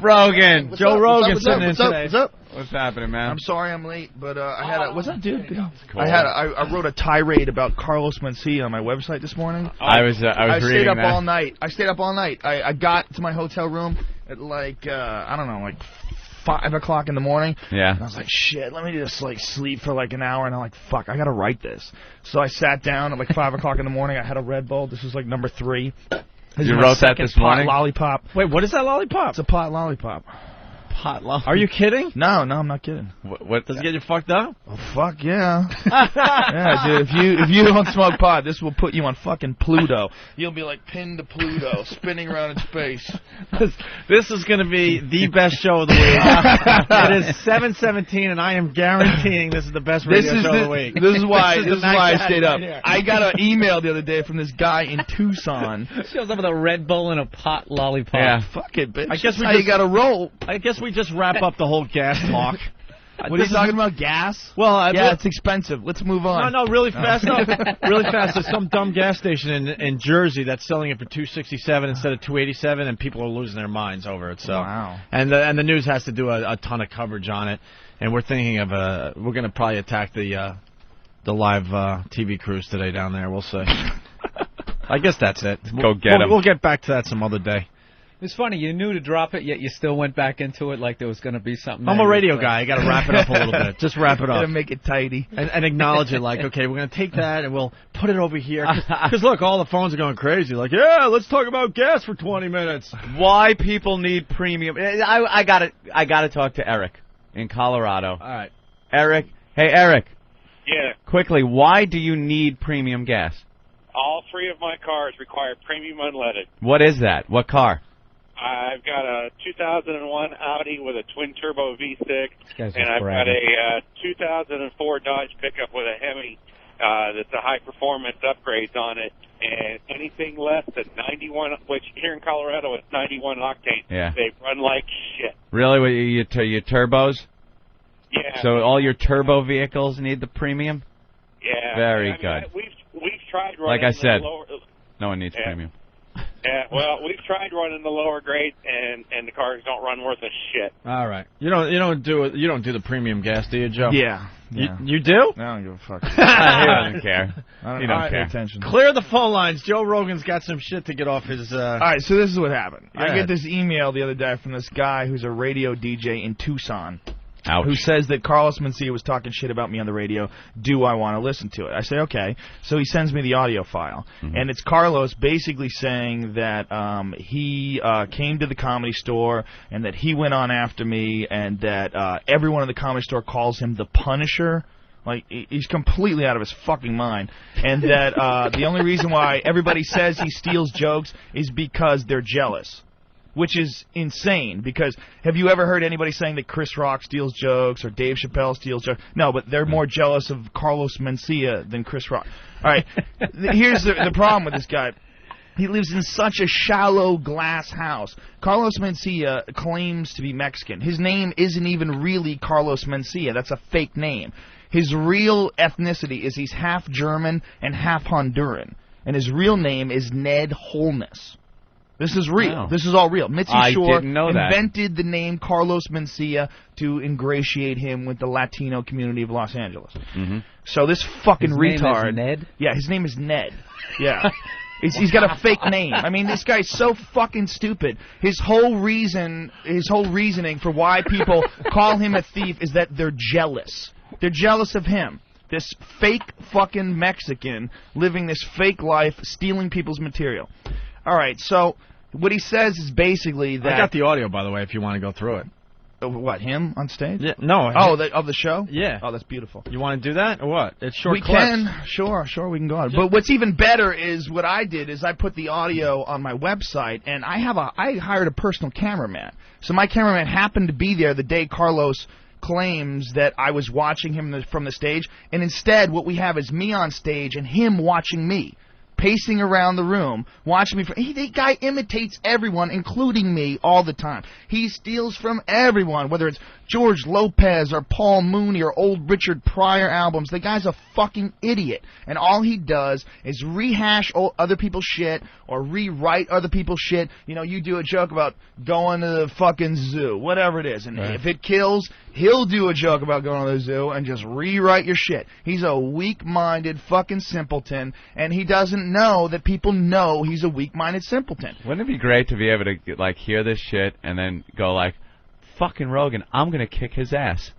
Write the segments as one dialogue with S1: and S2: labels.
S1: Rogan.
S2: Joe Rogan sitting in today.
S3: What's up?
S1: What's happening, man?
S3: I'm sorry I'm late, but I had a... What's up, dude?
S1: Cool.
S3: I wrote a tirade about Carlos Mencia on my website this morning.
S1: I was
S3: I
S1: reading
S3: stayed up
S1: that.
S3: all night. I stayed up all night. I got to my hotel room at like, I don't know, like 5 o'clock in the morning.
S1: Yeah.
S3: And I was like, shit, let me just like sleep for like an hour. And I'm like, fuck, I got to write this. So I sat down at like 5 o'clock in the morning. I had a Red Bull. This was like number 3.
S1: You wrote that this morning?
S3: Lollipop.
S2: Wait, what is that lollipop?
S3: It's a pot lollipop.
S2: Pot lollipop. Are you kidding?
S3: No, I'm not kidding.
S1: What
S2: Does it get you fucked up?
S3: Oh, fuck yeah. Yeah, dude, if you don't smoke pot, this will put you on fucking Pluto. You'll be like pinned to Pluto, spinning around in space.
S2: This is going to be the best show of the week. It is 7:17, and I am guaranteeing this is the best radio show of the week.
S3: This is why I stayed up.
S2: Right,
S3: I got an email the other day from this guy in Tucson.
S4: Shows up with a Red Bull and a pot lollipop.
S1: Yeah.
S3: Fuck it, bitch.
S2: I guess we
S3: That's how you got to roll.
S2: I guess we just wrap up the whole gas talk.
S3: What are you talking about? Gas?
S2: Well,
S3: yeah, it's expensive. Let's move on.
S2: No, really fast. No, really fast. There's some dumb gas station in Jersey that's selling it for $2.67 instead of $2.87, and people are losing their minds over it. So,
S3: wow.
S2: And the news has to do a ton of coverage on it, and we're thinking of we're going to probably attack the live TV crews today down there. We'll see. I guess that's it.
S1: Go get them.
S2: We'll get back to that some other day.
S4: It's funny, you knew to drop it, yet you still went back into it like there was going to be something.
S2: I'm a radio guy. I got to wrap it up a little bit. Just wrap it up.
S3: Gotta make it tidy.
S2: And acknowledge it like, okay, we're going to take that and we'll put it over here. Because, look, all the phones are going crazy. Like, yeah, let's talk about gas for 20 minutes.
S1: Why people need premium. I got to talk to Eric in Colorado.
S2: All right.
S1: Eric. Hey, Eric.
S5: Yeah.
S1: Quickly, why do you need premium gas?
S5: All 3 of my cars require premium unleaded.
S1: What is that? What car?
S5: I've got a 2001 Audi with a twin-turbo V6, and I've
S4: bragging.
S5: got a 2004 Dodge pickup with a Hemi that's a high-performance upgrades on it, and anything less than 91, which here in Colorado it's 91 octane,
S1: Yeah.
S5: they run like shit.
S1: Really? What, your turbos?
S5: Yeah.
S1: So all your turbo vehicles need the premium?
S5: Yeah.
S1: Very
S5: I mean,
S1: good.
S5: We've tried running
S1: Like I said,
S5: the lower,
S1: no one needs
S5: Yeah.
S1: premium.
S5: Yeah, well, we've tried running the lower grades, and the cars don't run worth a shit.
S2: All right. You don't do the premium gas, do you, Joe?
S3: Yeah.
S2: You do?
S3: I don't give a fuck.
S1: He doesn't care.
S3: I
S1: He don't
S3: pay
S1: care.
S3: attention.
S2: Clear the phone lines. Joe Rogan's got some shit to get off his...
S3: All right, so this is what happened. I
S2: Yeah.
S3: get this email the other day from this guy who's a radio DJ in Tucson.
S1: Ouch.
S3: Who says that Carlos Mencia was talking shit about me on the radio. Do I want to listen to it? I say, okay. So he sends me the audio file.
S1: Mm-hmm.
S3: And it's Carlos basically saying that he came to the Comedy Store and that he went on after me and that everyone in the Comedy Store calls him the Punisher. Like, he's completely out of his fucking mind. And that the only reason why everybody says he steals jokes is because they're jealous. Which is insane, because have you ever heard anybody saying that Chris Rock steals jokes or Dave Chappelle steals jokes? No, but they're more jealous of Carlos Mencia than Chris Rock. All right, here's the problem with this guy. He lives in such a shallow glass house. Carlos Mencia claims to be Mexican. His name isn't even really Carlos Mencia. That's a fake name. His real ethnicity is he's half German and half Honduran. And his real name is Ned Holness. This is real.
S1: Wow.
S3: This is all real. Mitzi
S1: I
S3: Shore
S1: didn't know that.
S3: invented the name Carlos Mencia to ingratiate him with the Latino community of Los Angeles.
S1: Mm-hmm.
S3: So this fucking
S4: His
S3: retard...
S4: name is Ned?
S3: Yeah, his name is Ned. Yeah. He's got a fake name. I mean, this guy's so fucking stupid. His whole reasoning for why people call him a thief is that they're jealous. They're jealous of him. This fake fucking Mexican living this fake life, stealing people's material. All right, so what he says is basically that...
S2: I got the audio, by the way, if you want to go through it.
S3: What, him on stage?
S2: Yeah, no.
S3: Oh, of the show?
S2: Yeah.
S3: Oh, that's beautiful.
S2: You want to do that, or what? It's short
S3: We
S2: clips.
S3: can. Sure, we can go on. But what's even better is what I did is I put the audio on my website, and I hired a personal cameraman. So my cameraman happened to be there the day Carlos claims that I was watching him from the stage, and instead what we have is me on stage and him watching me. pacing around the room, watching me. The guy imitates everyone, including me, all the time. He steals from everyone, whether it's George Lopez or Paul Mooney or old Richard Pryor albums. The guy's a fucking idiot. And all he does is rehash other people's shit or rewrite other people's shit. You know, you do a joke about going to the fucking zoo, whatever it is. And if it kills, he'll do a joke about going to the zoo and just rewrite your shit. He's a weak-minded fucking simpleton, and he doesn't know that people know he's a weak-minded simpleton.
S1: Wouldn't it be great to be able to like hear this shit and then go like, fucking Rogan, I'm gonna kick his ass.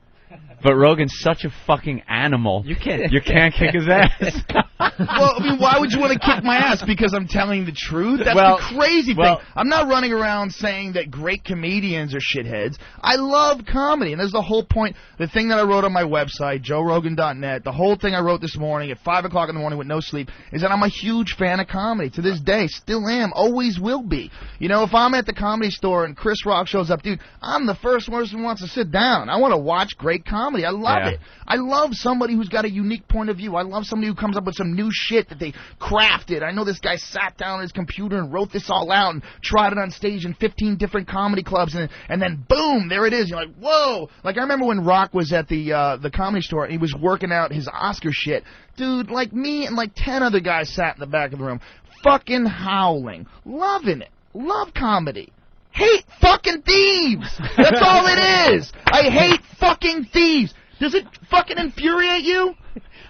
S1: But Rogan's such a fucking animal. You can't kick his ass.
S3: Well, I mean, why would you want to kick my ass? Because I'm telling the truth? That's the crazy thing. I'm not running around saying that great comedians are shitheads. I love comedy, and that's the whole point. The thing that I wrote on my website, joerogan.net, the whole thing I wrote this morning at 5 o'clock in the morning with no sleep, is that I'm a huge fan of comedy. To this day, still am, always will be. You know, if I'm at the Comedy Store and Chris Rock shows up, dude, I'm the first person who wants to sit down. I want to watch great comedy. I love it. I love somebody who's got a unique point of view. I love somebody who comes up with some new shit that they crafted. I know this guy sat down on his computer and wrote this all out and tried it on stage in 15 different comedy clubs, and then boom, there it is. You're like, whoa! Like I remember when Rock was at the Comedy Store and he was working out his Oscar shit. Dude, like me and like 10 other guys sat in the back of the room, fucking howling, loving it. Love comedy. Hate fucking thieves. That's all it is. I hate fucking thieves. Does it fucking infuriate you?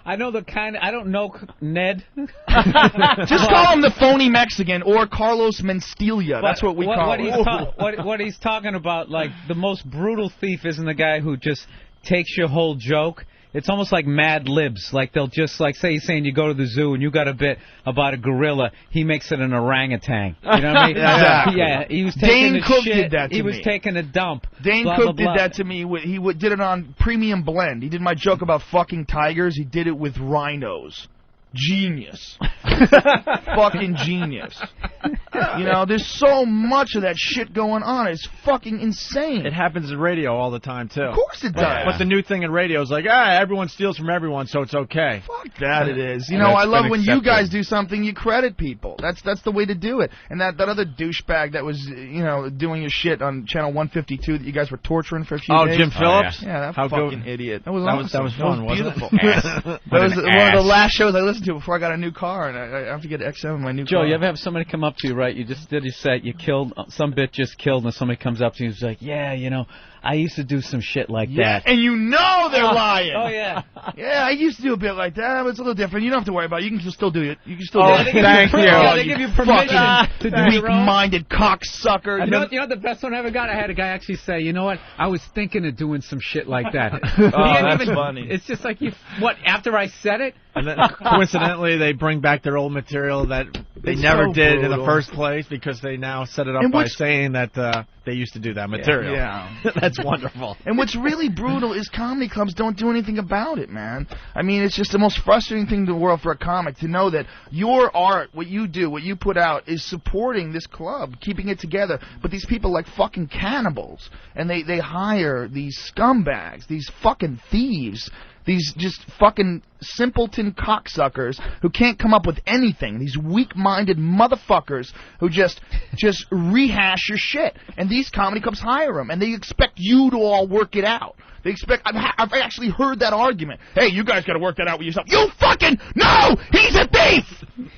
S4: I know the kind. I don't know Ned.
S3: Just call him the phony Mexican or Carlos Mencia. That's what we call him.
S4: What he's talking about, like the most brutal thief, isn't the guy who just takes your whole joke. It's almost like Mad Libs. Like they'll just like say he's saying you go to the zoo and you got a bit about a gorilla. He makes it an orangutan. You know what I mean?
S3: Exactly.
S4: Yeah. He was taking
S3: Dane Cook
S4: shit.
S3: did that to me.
S4: He was taking a dump.
S3: Dane
S4: blah,
S3: Cook
S4: blah, blah.
S3: did that to me. He did it on Premium Blend. He did my joke about fucking tigers. He did it with rhinos. Genius. Fucking genius. You know, there's so much of that shit going on. It's fucking insane.
S2: It happens in radio all the time, too.
S3: Of course it does.
S2: But the new thing in radio is like, everyone steals from everyone, so it's okay.
S3: Fuck that it is. You know, I love when you guys do something, you credit people. That's the way to do it. And that other douchebag that was, you know, doing your shit on Channel 152 that you guys were torturing for a few days.
S2: Jim Phillips?
S3: Yeah, that fucking idiot. That was awesome.
S2: That was fun, wasn't
S3: beautiful.
S2: it?
S3: That was one of the last shows I listened to before I got a new car, and I have to get XM in my new car.
S4: Joe, you ever have somebody come up to you, right? You just did your set, you killed, some bit just killed, and somebody comes up to you and is like, yeah, you know, I used to do some shit like that.
S3: And you know they're lying.
S4: Oh, yeah.
S3: Yeah, I used to do a bit like that, but it's a little different. You don't have to worry about it. You can still do it. You can still do it.
S4: Thank you. Yeah, they give you permission to do your own.
S3: Weak-minded cocksucker.
S4: You know the best one I ever got? I had a guy actually say, you know what, I was thinking of doing some shit like that.
S3: That's funny.
S4: It's just like, after I said it?
S2: And then, coincidentally, they bring back their old material that they never did in the first place because they now set it up by saying that they used to do that material.
S3: Yeah.
S2: That's wonderful.
S3: And what's really brutal is comedy clubs don't do anything about it, man. I mean, it's just the most frustrating thing in the world for a comic to know that your art, what you do, what you put out, is supporting this club, keeping it together. But these people like fucking cannibals, and they hire these scumbags, these fucking thieves, these just fucking simpleton cocksuckers who can't come up with anything. These weak-minded motherfuckers who just rehash your shit. And these comedy clubs hire them, and they expect you to all work it out. They expect. I've actually heard that argument. Hey, you guys got to work that out with yourself. You fucking know he's a thief.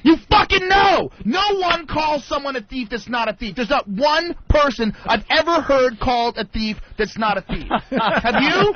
S3: You fucking know. No one calls someone a thief that's not a thief. There's not one person I've ever heard called a thief that's not a thief. Have you?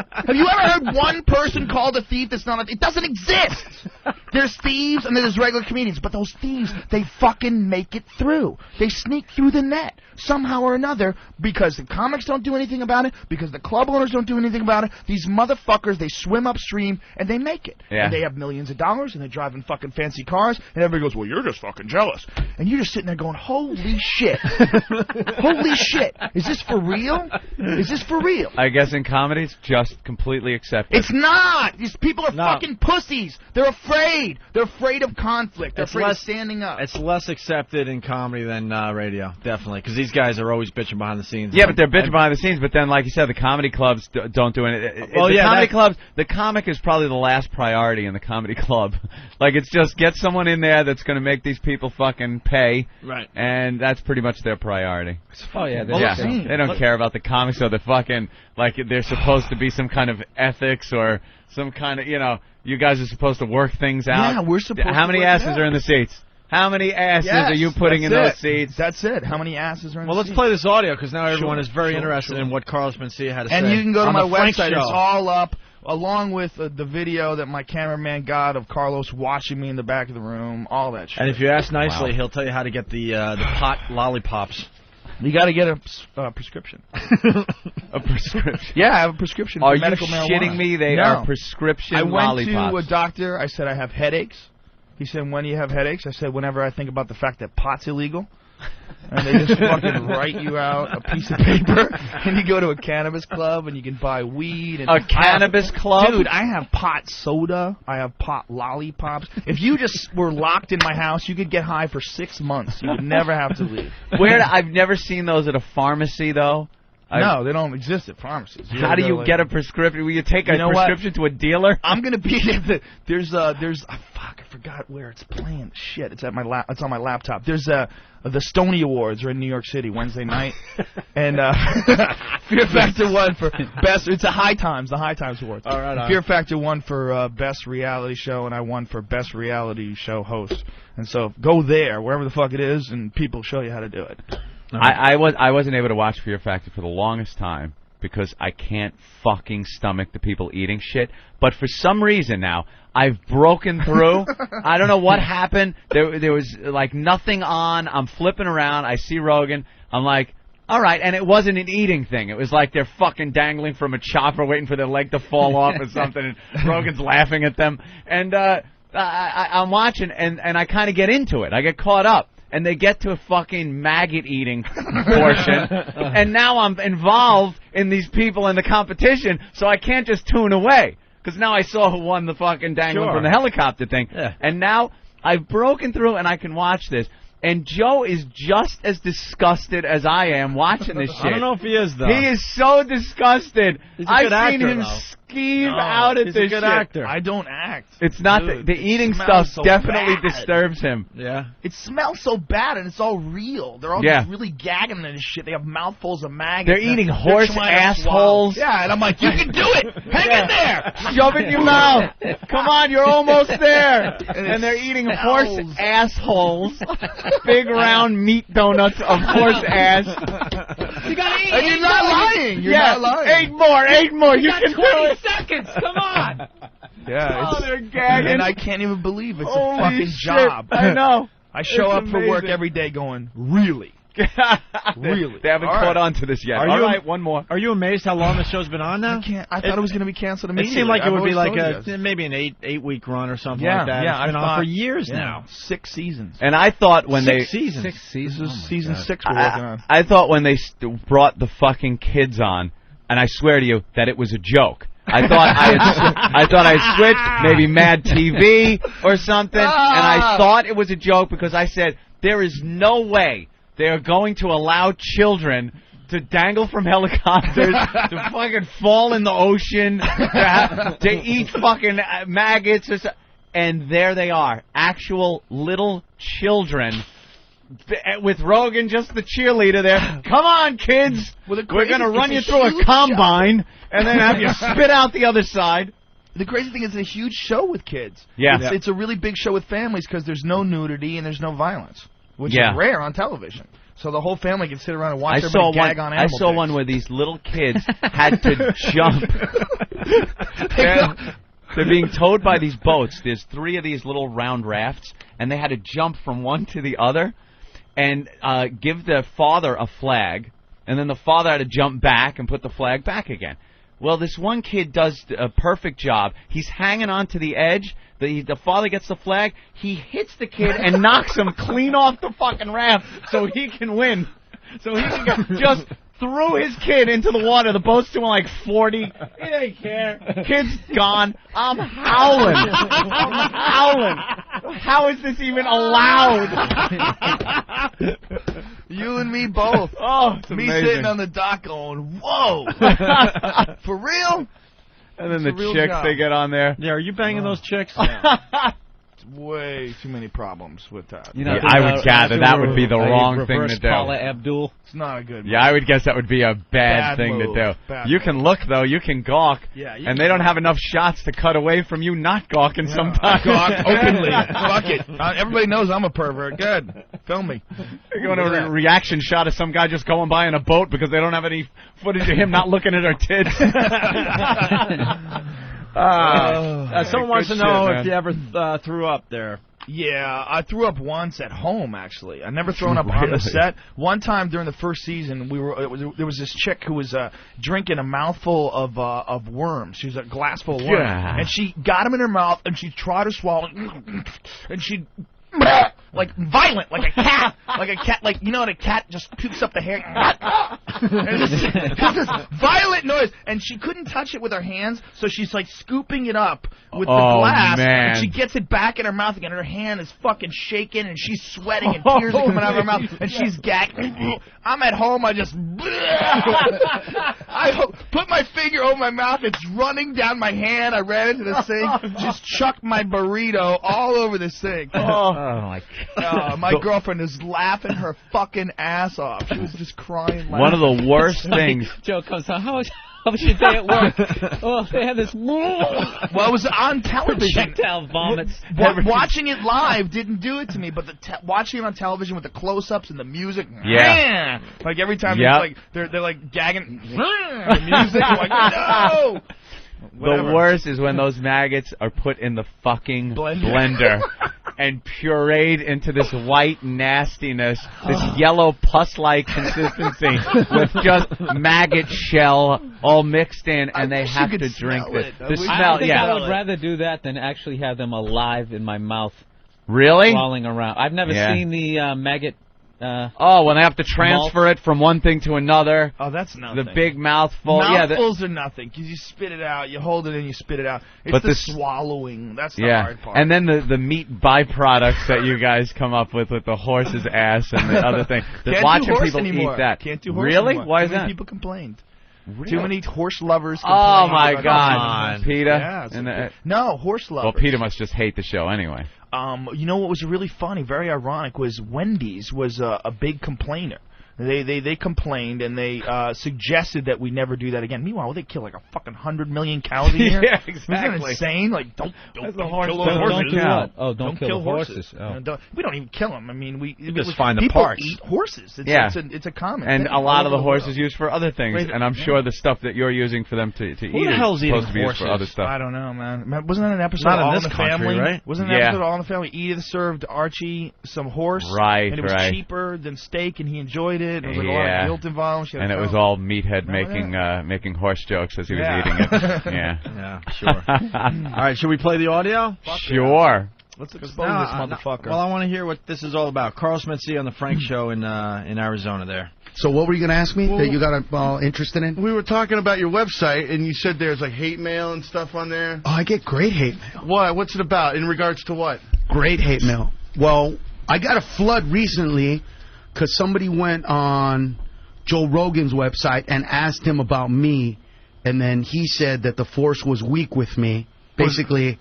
S3: Have you ever heard one person called a thief that's not a thief? It doesn't exist. There's thieves and there's regular comedians, but those thieves, they fucking make it through. They sneak through the net somehow or another because the comics don't do anything about it, because the club owners don't do anything about it. These motherfuckers, they swim upstream and they make it.
S1: Yeah.
S3: And they have millions of dollars and they're driving fucking fancy cars, and everybody goes, well, you're just fucking jealous. And you're just sitting there going, holy shit. Holy shit. Is this for real? Is this for real?
S1: I guess in comedy it's just completely accepted.
S3: It's not. These people are fucking pussies. They're afraid. afraid. They're afraid of conflict. They're afraid of standing up.
S2: It's less accepted in comedy than radio, definitely, because these guys are always bitching behind the scenes.
S1: Yeah, but they're bitching behind the scenes. But then, like you said, the comedy clubs don't do it. Comedy clubs, the comic is probably the last priority in the comedy club. Like, it's just get someone in there that's going to make these people fucking pay.
S2: Right.
S1: And that's pretty much their priority.
S4: Oh, yeah.
S1: They don't care about the comics or the fucking, like, they're supposed to be some kind of ethics or some kind of, you guys are supposed to work things out.
S3: Yeah, we're supposed to.
S1: How many asses are in the seats? How many asses are you putting in those seats?
S3: That's it. How many asses are in the seats?
S2: Well, let's play this audio, because now everyone is very interested in what Carlos Mencia had to say.
S3: And you can go to my website.
S2: Show.
S3: It's all up, along with the video that my cameraman got of Carlos watching me in the back of the room, all that shit.
S2: And if you ask nicely, he'll tell you how to get the pot lollipops.
S3: You got to get a prescription.
S1: A prescription?
S3: Yeah, I have a prescription for medical marijuana.
S1: Are you shitting me? They are prescription lollipops.
S3: I went to a doctor. I said I have headaches. He said, when do you have headaches? I said, whenever I think about the fact that pot's illegal. And they just fucking write you out a piece of paper, and you go to a cannabis club, and you can buy weed. And
S1: a cannabis club?
S3: Dude, I have pot soda. I have pot lollipops. If you just were locked in my house, you could get high for 6 months. You would never have to leave.
S1: I've never seen those at a pharmacy, though.
S3: No, they don't exist at pharmacies.
S1: How do you get a prescription? Will you take a prescription to a dealer?
S3: I'm gonna be there's I forgot where it's playing. Shit, it's at my it's on my laptop. There's the Stony Awards are in New York City Wednesday night, and Fear Factor won for best. It's the High Times Awards.
S2: All right.
S3: Fear Factor won for best reality show, and I won for best reality show host. And so go there, wherever the fuck it is, and people show you how to do it.
S1: I wasn't able to watch Fear Factor for the longest time because I can't fucking stomach the people eating shit. But for some reason now, I've broken through. I don't know what happened. There was like nothing on. I'm flipping around. I see Rogan. I'm like, all right. And it wasn't an eating thing. It was like they're fucking dangling from a chopper waiting for their leg to fall off or something. And Rogan's laughing at them. And I'm watching, and I kind of get into it. I get caught up. And they get to a fucking maggot-eating portion, and now I'm involved in these people in the competition, so I can't just tune away. Because now I saw who won the fucking dangling from the helicopter thing. Yeah. And now I've broken through, and I can watch this. And Joe is just as disgusted as I am watching this shit.
S2: I don't know if he is, though.
S1: He is so disgusted.
S2: He's a good
S1: I've seen him
S2: though.
S1: skeeve out at
S2: he's
S1: this
S2: a good
S1: shit.
S2: actor.
S3: I don't act.
S1: It's not the eating stuff
S3: so
S1: definitely
S3: bad.
S1: disturbs him.
S2: Yeah.
S3: It smells so bad, and it's all real. They're all just really gagging and shit. They have mouthfuls of maggots.
S1: They're eating horse assholes.
S3: Yeah, and I'm like, you can do it. Hang in there.
S1: Shove it in your mouth. Come on, you're almost there. And they're eating horse assholes. Big round meat donuts of horse ass.
S4: You gotta eat.
S3: And you're not lying. You're not lying.
S1: 8 more. You
S4: got
S1: can
S4: 20
S1: do it.
S4: seconds. Come on.
S3: Yeah,
S1: they're gagging.
S3: And I can't even believe it's
S1: Holy
S3: a fucking
S1: shit.
S3: job.
S1: I know.
S3: I show
S1: It's
S3: up for work
S1: amazing.
S3: every day going, really? Really?
S1: They haven't caught on to this yet.
S2: All
S1: right, one more.
S2: Are you amazed how long the show's been on now?
S3: I thought it was going to be canceled
S2: It
S3: immediately.
S2: seemed like it would be like
S3: I've always
S2: maybe an eight-week run or something
S3: Yeah,
S2: like that.
S3: yeah,
S2: It's been
S3: I
S2: on
S3: thought-
S2: for years now.
S3: 6 seasons.
S1: And I thought when
S2: Six seasons.
S3: This is season 6 we're working on.
S1: I thought when they brought the fucking kids on, and I swear to you that it was a joke. I thought I switched maybe Mad TV or something, and I thought it was a joke because I said there is no way they are going to allow children to dangle from helicopters, to fucking fall in the ocean, to eat fucking maggots or something. And there they are, actual little children. With Rogan, just the cheerleader there. Come on, kids. We're going to run you through a combine and then have you spit out the other side.
S3: The crazy thing is it's a huge show with kids.
S1: Yeah.
S3: It's a really big show with families because there's no nudity and there's no violence, which is rare on television. So the whole family can sit around and watch everybody gag on animal
S1: I saw
S3: pics.
S1: one where these little kids had to jump. They're being towed by these boats. There's 3 of these little round rafts, and they had to jump from one to the other and give the father a flag, and then the father had to jump back and put the flag back again. Well, this one kid does a perfect job. He's hanging onto the edge. The father gets the flag. He hits the kid and knocks him clean off the fucking raft so he can win. So he can just threw his kid into the water. The boat's doing like 40. He didn't care. Kid's gone. I'm howling. I'm howling. How is this even allowed?
S3: You and me both.
S1: Oh, it's
S3: me
S1: amazing.
S3: sitting on the dock going, whoa. For real?
S1: And then
S3: It's a
S1: the
S3: real
S1: chicks,
S3: job.
S1: they get on there.
S2: Yeah, are you banging those chicks?
S3: It's way too many problems with that.
S4: You know,
S1: I would gather that would be the wrong thing to do.
S4: Paula Abdul.
S3: It's not a good move.
S1: Yeah, I would guess that would be a bad thing
S3: move.
S1: to do.
S3: Bad
S1: You
S3: move.
S1: can look, though. You can gawk.
S3: Yeah, you
S1: and
S3: can
S1: they don't
S3: gawk.
S1: have enough shots to cut away from you not gawking sometimes.
S3: Gawk openly. Fuck it. Everybody knows I'm a pervert. Good. Film me.
S1: You're going to a reaction shot of some guy just going by in a boat because they don't have any footage of him not looking at her tits.
S2: Someone wants to
S1: good
S2: know
S1: shit,
S2: if you ever threw up there.
S3: Yeah, I threw up once at home. Actually, I never thrown up on the set. One time during the first season, there was this chick who was drinking a mouthful of worms. She was a glass full of worms,
S1: Yeah.
S3: and she got them in her mouth, and she tried to swallow, and she. Like violent, like a cat, like you know, when a cat just pukes up the hair. And it's this violent noise, and she couldn't touch it with her hands, so she's like scooping it up with the glass,
S1: man.
S3: and she gets it back in her mouth again. Her hand is fucking shaking, and she's sweating, and tears are coming out of her mouth, and she's gagging. I'm at home, I just, I put my finger over my mouth, it's running down my hand. I ran into the sink, just chucked my burrito all over the sink.
S1: Oh, my God.
S3: My girlfriend is laughing her fucking ass off. She was just crying.
S1: One of the worst things.
S4: Joe comes on. How was your day at work? Oh, they had this.
S3: Well, it was on television.
S4: Projectile vomits.
S3: Watching it live didn't do it to me, but watching it on television with the close-ups and the music,
S1: Yeah.
S3: like every time
S1: Yep.
S3: it's like they're like gagging the music. I'm like, no. Whatever.
S1: The worst is when those maggots are put in the fucking blender and pureed into this white nastiness, this yellow pus-like consistency with just maggot shell all mixed in, and they have to drink this. The
S4: I
S1: smell,
S4: think
S1: yeah.
S4: I would rather do that than actually have them alive in my mouth,
S1: Really?
S4: crawling around. I've never
S1: Yeah.
S4: seen the maggot.
S1: Oh, when they have to transfer it from one thing to another.
S3: Oh, that's nothing.
S1: The big mouthful.
S3: Mouthfuls are nothing because you spit it out. You hold it and you spit it out. It's
S1: But
S3: the
S1: this-
S3: swallowing. That's the
S1: Yeah,
S3: hard part.
S1: and then the meat byproducts that you guys come up with the horse's ass and the other thing.
S3: Can't
S1: Watching
S3: do horse
S1: people
S3: anymore.
S1: eat that.
S3: Can't do horse
S1: Really?
S3: anymore.
S1: Why is
S3: Too many
S1: that?
S3: people complained.
S1: Really?
S3: Too many horse lovers complained.
S1: Oh my
S3: about
S1: God,
S3: it.
S1: Peter!
S3: Yeah, it's
S1: And,
S3: okay. No, horse lovers.
S1: well, Peter must just hate the show anyway.
S3: You know what was really funny, very ironic, was Wendy's was a big complainer. They complained and they suggested that we never do that again. Meanwhile, they kill like a fucking 100 million cows a year.
S1: Yeah,
S3: Isn't
S1: exactly.
S3: that insane? Like, don't
S1: That's
S3: kill
S1: the horse-
S3: those
S1: don't-
S3: horses.
S4: Don't do
S1: Yeah.
S4: what? Oh, don't kill horses. Oh.
S3: We don't even kill them. I mean, we
S2: just find the
S3: people
S2: parts.
S3: eat horses. It's,
S1: Yeah.
S3: it's a common
S1: And
S3: thing
S1: a lot
S3: all
S1: of the
S3: over
S1: horses
S3: world.
S1: used for other things,
S3: Wait,
S1: and I'm sure the stuff that you're using for them to eat
S2: the
S1: is
S2: hell's eating
S1: supposed to be used for
S2: horses?
S1: other stuff.
S3: I don't know, man. Wasn't that an episode
S2: Not
S3: of
S2: in
S3: All
S2: this
S3: in the
S2: country,
S3: Family?
S2: right?
S3: Wasn't that an
S1: Yeah.
S3: episode of All in the Family? Edith served Archie some horse.
S1: Right,
S3: And it was
S1: right.
S3: cheaper than steak, and he enjoyed it. There was like a lot
S1: Yeah.
S3: of guilt involved. She had
S1: And
S3: to
S1: it was
S3: tell
S1: all meathead
S3: Remember
S1: making horse jokes as he was
S3: Yeah.
S1: eating it. Yeah.
S2: Yeah, sure. All right, should we play the audio?
S1: Sure.
S3: Let's expose
S2: No,
S3: this motherfucker.
S2: Well, I want to hear what this is all about. Carlos Mencia on the Frank Show in Arizona there.
S6: So what were you going to ask me that you got interested in?
S7: We were talking about your website, and you said there's like hate mail and stuff on there.
S6: Oh, I get great hate mail.
S7: What? What's it about? In regards to what?
S6: Great hate mail. Well, I got a flood recently because somebody went on Joe Rogan's website and asked him about me, and then he said that the Force was weak with me, basically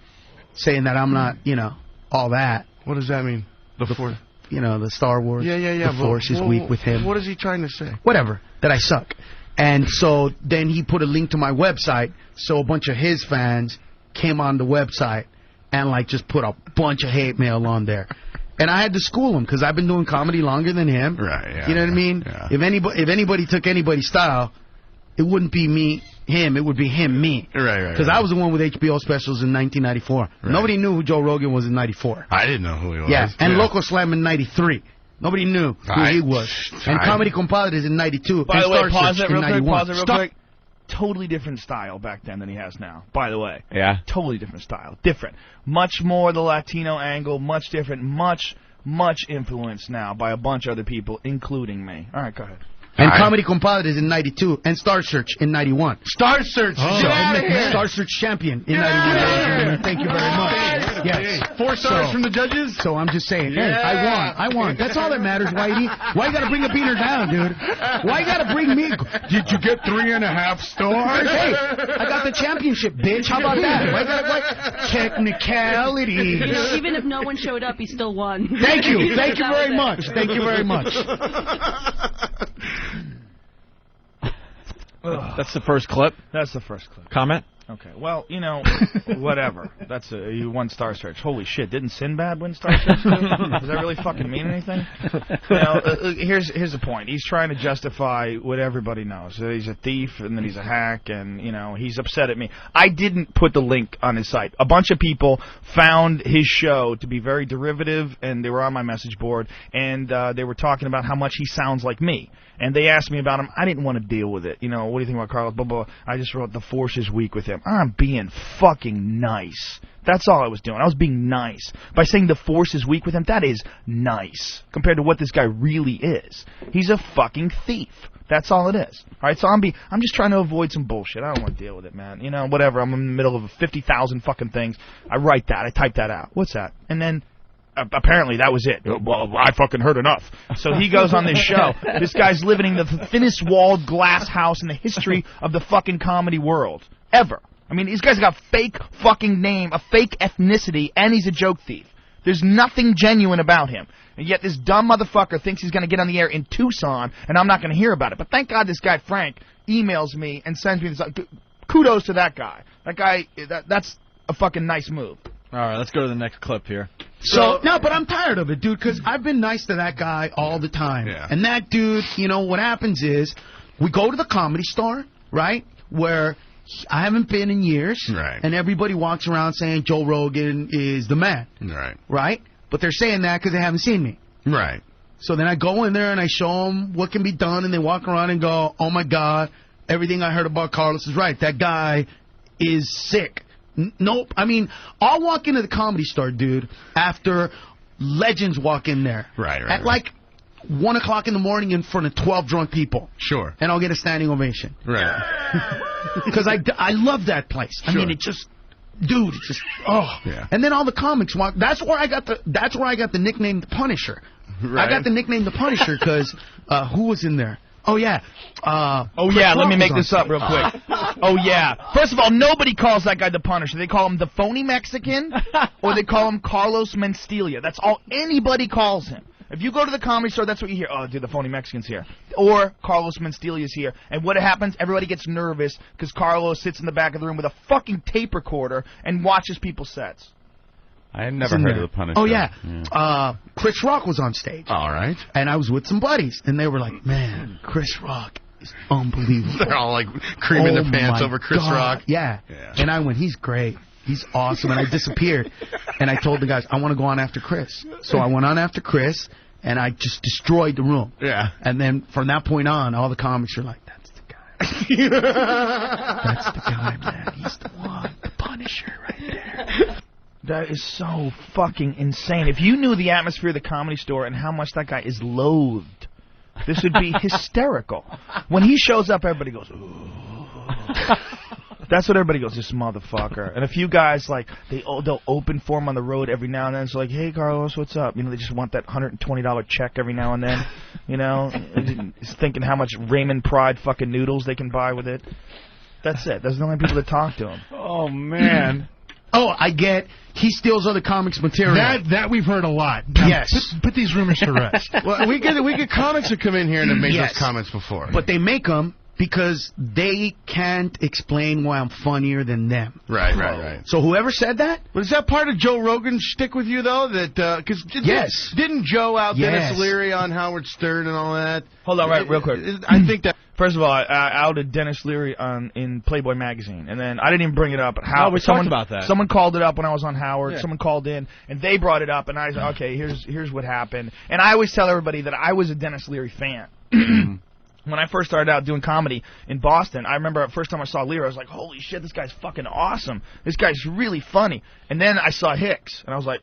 S6: saying that I'm not, all that.
S7: What does that mean? The Force.
S6: The Star Wars.
S7: Yeah.
S6: The Force is weak with him.
S7: What is he trying to say?
S6: Whatever, that I suck. And so then he put a link to my website, so a bunch of his fans came on the website and just put a bunch of hate mail on there. And I had to school him because I've been doing comedy longer than him.
S7: Right, yeah.
S6: You know what I mean?
S7: Yeah.
S6: If anybody took anybody's style, it wouldn't be me, him. It would be him, me.
S7: Right.
S6: Because I was the one with HBO specials in 1994.
S7: Right.
S6: Nobody knew who Joe Rogan was in 94.
S7: I didn't know who he was.
S6: Yeah, and Loco Slam in 93. Nobody knew who
S7: Right.
S6: he was. And
S7: Right.
S6: Comedy Compadres in 92.
S3: By
S6: and
S3: the way,
S6: Star
S3: pause
S6: Search
S3: it real
S6: in
S3: quick.
S6: 91.
S3: Pause it real
S6: Stop.
S3: quick. Totally different style back then than he has now. By the way.
S1: Yeah.
S3: Totally different style. Different. Much more the Latino angle. Much different. Much influenced now by a bunch of other people, including me. All right, go ahead.
S6: And Comedy Compadres in 92. And Star Search in 91.
S7: Star Search.
S6: Star Search champion in 91. Thank you very much. Yes.
S7: 4 stars from the judges?
S6: So I'm just saying, hey, I won. That's all that matters, Whitey. Why you got to bring a beater down, dude? Why you got to bring me? Did you get 3.5 stars? Hey, I got the championship, bitch. How about that? Why got technicalities?
S8: Even if no one showed up, he still won.
S6: Thank you. Thank you very much. Thank you very much.
S2: That's the first clip.
S3: That's the first clip.
S2: Comment?
S3: Okay, well, you know, whatever. That's you won Star Search. Holy shit, didn't Sinbad win Star Search? Does that really fucking mean anything? You know, here's the point. He's trying to justify what everybody knows. That he's a thief and that he's a hack, and, you know, he's upset at me. I didn't put the link on his site. A bunch of people found his show to be very derivative, and they were on my message board, and they were talking about how much he sounds like me. And they asked me about him. I didn't want to deal with it. You know, what do you think about Carlos? Blah, blah, blah. I just wrote, the force is weak with him. I'm being fucking nice. That's all I was doing. I was being nice. By saying the force is weak with him, that is nice compared to what this guy really is. He's a fucking thief. That's all it is. All right, so I'm just trying to avoid some bullshit. I don't want to deal with it, man. You know, whatever. I'm in the middle of 50,000 fucking things. I write that. I type that out. What's that? And then apparently that was it. Well, I fucking heard enough. So he goes on this show. This guy's living in the thinnest walled glass house in the history of the fucking comedy world. Ever. I mean, these guys got a fake fucking name, a fake ethnicity, and he's a joke thief. There's nothing genuine about him. And yet this dumb motherfucker thinks he's going to get on the air in Tucson, and I'm not going to hear about it. But thank God this guy, Frank, emails me and sends me this. Kudos to that guy. That guy, that's a fucking nice move.
S2: All right, let's go to the next clip here.
S6: So, no, but I'm tired of it, dude, because I've been nice to that guy all the time.
S7: Yeah.
S6: And that dude, you know, what happens is we go to the Comedy Store, right, where I haven't been in years.
S7: Right.
S6: And everybody walks around saying Joe Rogan is the man.
S7: Right.
S6: Right? But they're saying that because they haven't seen me.
S7: Right.
S6: So then I go in there and I show them what can be done, and they walk around and go, oh, my God, everything I heard about Carlos is right. That guy is sick. Nope. I mean, I'll walk into the Comedy Store, dude, after legends walk in there.
S7: Right.
S6: At like 1 o'clock in the morning in front of 12 drunk people.
S7: Sure.
S6: And I'll get a standing ovation.
S7: Right.
S6: Because I love that place. I mean, it just, dude, it's just, oh.
S7: Yeah.
S6: And then all the comics walk. That's where I got the nickname The Punisher.
S7: Right.
S6: I got the nickname The Punisher because who was in there? Oh, yeah.
S3: Let me make this up real quick. Oh, yeah. First of all, nobody calls that guy the Punisher. They call him the phony Mexican, or they call him Carlos Mencia. That's all anybody calls him. If you go to the Comedy Store, that's what you hear. Oh, dude, the phony Mexican's here. Or Carlos Mencia's here. And what happens, everybody gets nervous because Carlos sits in the back of the room with a fucking tape recorder and watches people's sets.
S1: I had never heard of the Punisher.
S6: Oh, yeah. Chris Rock was on stage.
S7: All right.
S6: And I was with some buddies, and they were like, man, Chris Rock is unbelievable.
S7: They're all like creaming their pants over Chris Rock.
S6: Yeah. And I went, he's great. He's awesome. And I disappeared. And I told the guys, I want to go on after Chris. So I went on after Chris, and I just destroyed the room.
S7: Yeah.
S6: And then from that point on, all the comics are like, that's the guy. That's the guy, man. He's the one. The Punisher right there.
S3: That is so fucking insane. If you knew the atmosphere of the Comedy Store and how much that guy is loathed, this would be hysterical. When he shows up, everybody goes, ooh. That's what everybody goes, this motherfucker. And a few guys, like, they'll open for him on the road every now and then. It's like, hey, Carlos, what's up? You know, they just want that $120 check every now and then. You know, just thinking how much Raymond Pride fucking noodles they can buy with it. That's it. Those are the only people that talk to him.
S1: Oh, man.
S6: Oh, I get. He steals other comics' material.
S9: That we've heard a lot. Now,
S6: yes.
S9: Put these rumors to rest.
S7: Well, we get comics who come in here and have made those comments before.
S6: But they make them because they can't explain why I'm funnier than them.
S7: Right.
S6: So whoever said that?
S7: But is that part of Joe Rogan's shtick with you, though? That because didn't Joe out Dennis Leary on Howard Stern and all that?
S3: Hold on, real quick.
S7: I think that.
S3: First of all, I outed Dennis Leary in Playboy magazine, and then I didn't even bring it up.
S2: Oh, we talked about that.
S3: Someone called it up when I was on Howard. Yeah. Someone called in, and they brought it up, and I said, okay, here's what happened. And I always tell everybody that I was a Dennis Leary fan. When I first started out doing comedy in Boston, I remember the first time I saw Leary, I was like, holy shit, this guy's fucking awesome. This guy's really funny. And then I saw Hicks, and I was like,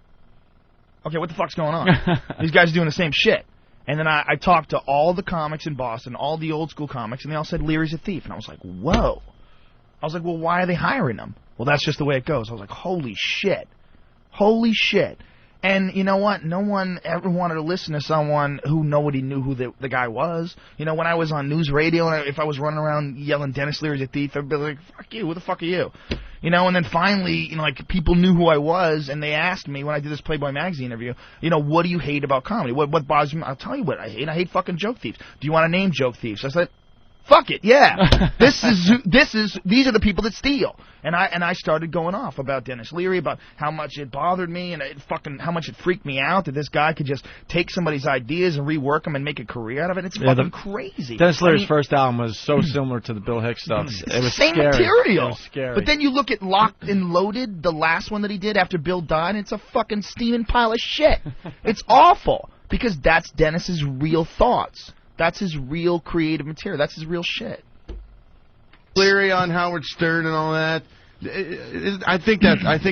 S3: okay, what the fuck's going on? These guys are doing the same shit. And then I talked to all the comics in Boston, all the old school comics, and they all said Leary's a thief. And I was like, whoa. I was like, well, why are they hiring him? Well, that's just the way it goes. I was like, holy shit. Holy shit. And you know what? No one ever wanted to listen to someone who nobody knew who the guy was. You know, when I was on news radio, and if I was running around yelling Dennis Leary's a thief, everybody was like, fuck you, who the fuck are you? You know, and then finally, you know, like, people knew who I was, and they asked me when I did this Playboy magazine interview, you know, what do you hate about comedy? What bothers me? I'll tell you what I hate. I hate fucking joke thieves. Do you want to name joke thieves? I said, fuck it, yeah. These are the people that steal. And I started going off about Dennis Leary, about how much it bothered me, and how much it freaked me out that this guy could just take somebody's ideas and rework them and make a career out of it. It's fucking crazy.
S2: Dennis Leary's first album was so similar to the Bill Hicks stuff. It was
S3: same
S2: scary.
S3: material.
S2: It was scary.
S3: But then you look at Locked and Loaded, the last one that he did after Bill died, and it's a fucking steaming pile of shit. It's awful because that's Dennis's real thoughts. That's his real creative material. That's his real shit.
S7: Leary on Howard Stern and all that. I think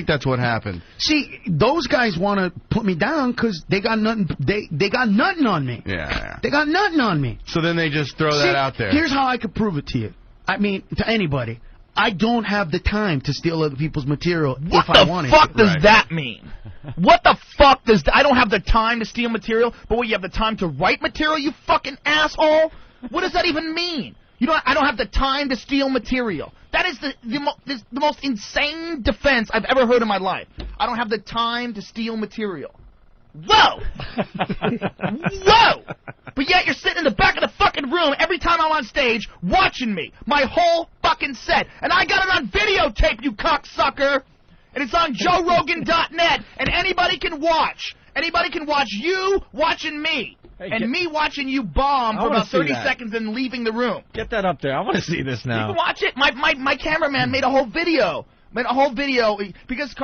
S7: that's what happened.
S6: See, those guys want to put me down because they got nothing. They got nothing on me.
S7: Yeah.
S6: They got nothing on me.
S7: So then they just throw that out there.
S6: Here's how I could prove it to you. I mean, to anybody. I don't have the time to steal other people's material if I wanted to.
S3: What the fuck does that mean? What the fuck does I don't have the time to steal material, but what, you have the time to write material, you fucking asshole? What does that even mean? I don't have the time to steal material. That is the most insane defense I've ever heard in my life. I don't have the time to steal material. Whoa! Whoa! But yet you're sitting in the back of the fucking room every time I'm on stage watching me. My whole fucking set. And I got it on videotape, you cocksucker! And it's on JoeRogan.net, and anybody can watch. Anybody can watch you watching me. And me watching you bomb for about 30 seconds and leaving the room.
S2: Get that up there. I want to see this now.
S3: You can watch it. My cameraman made a whole video. Because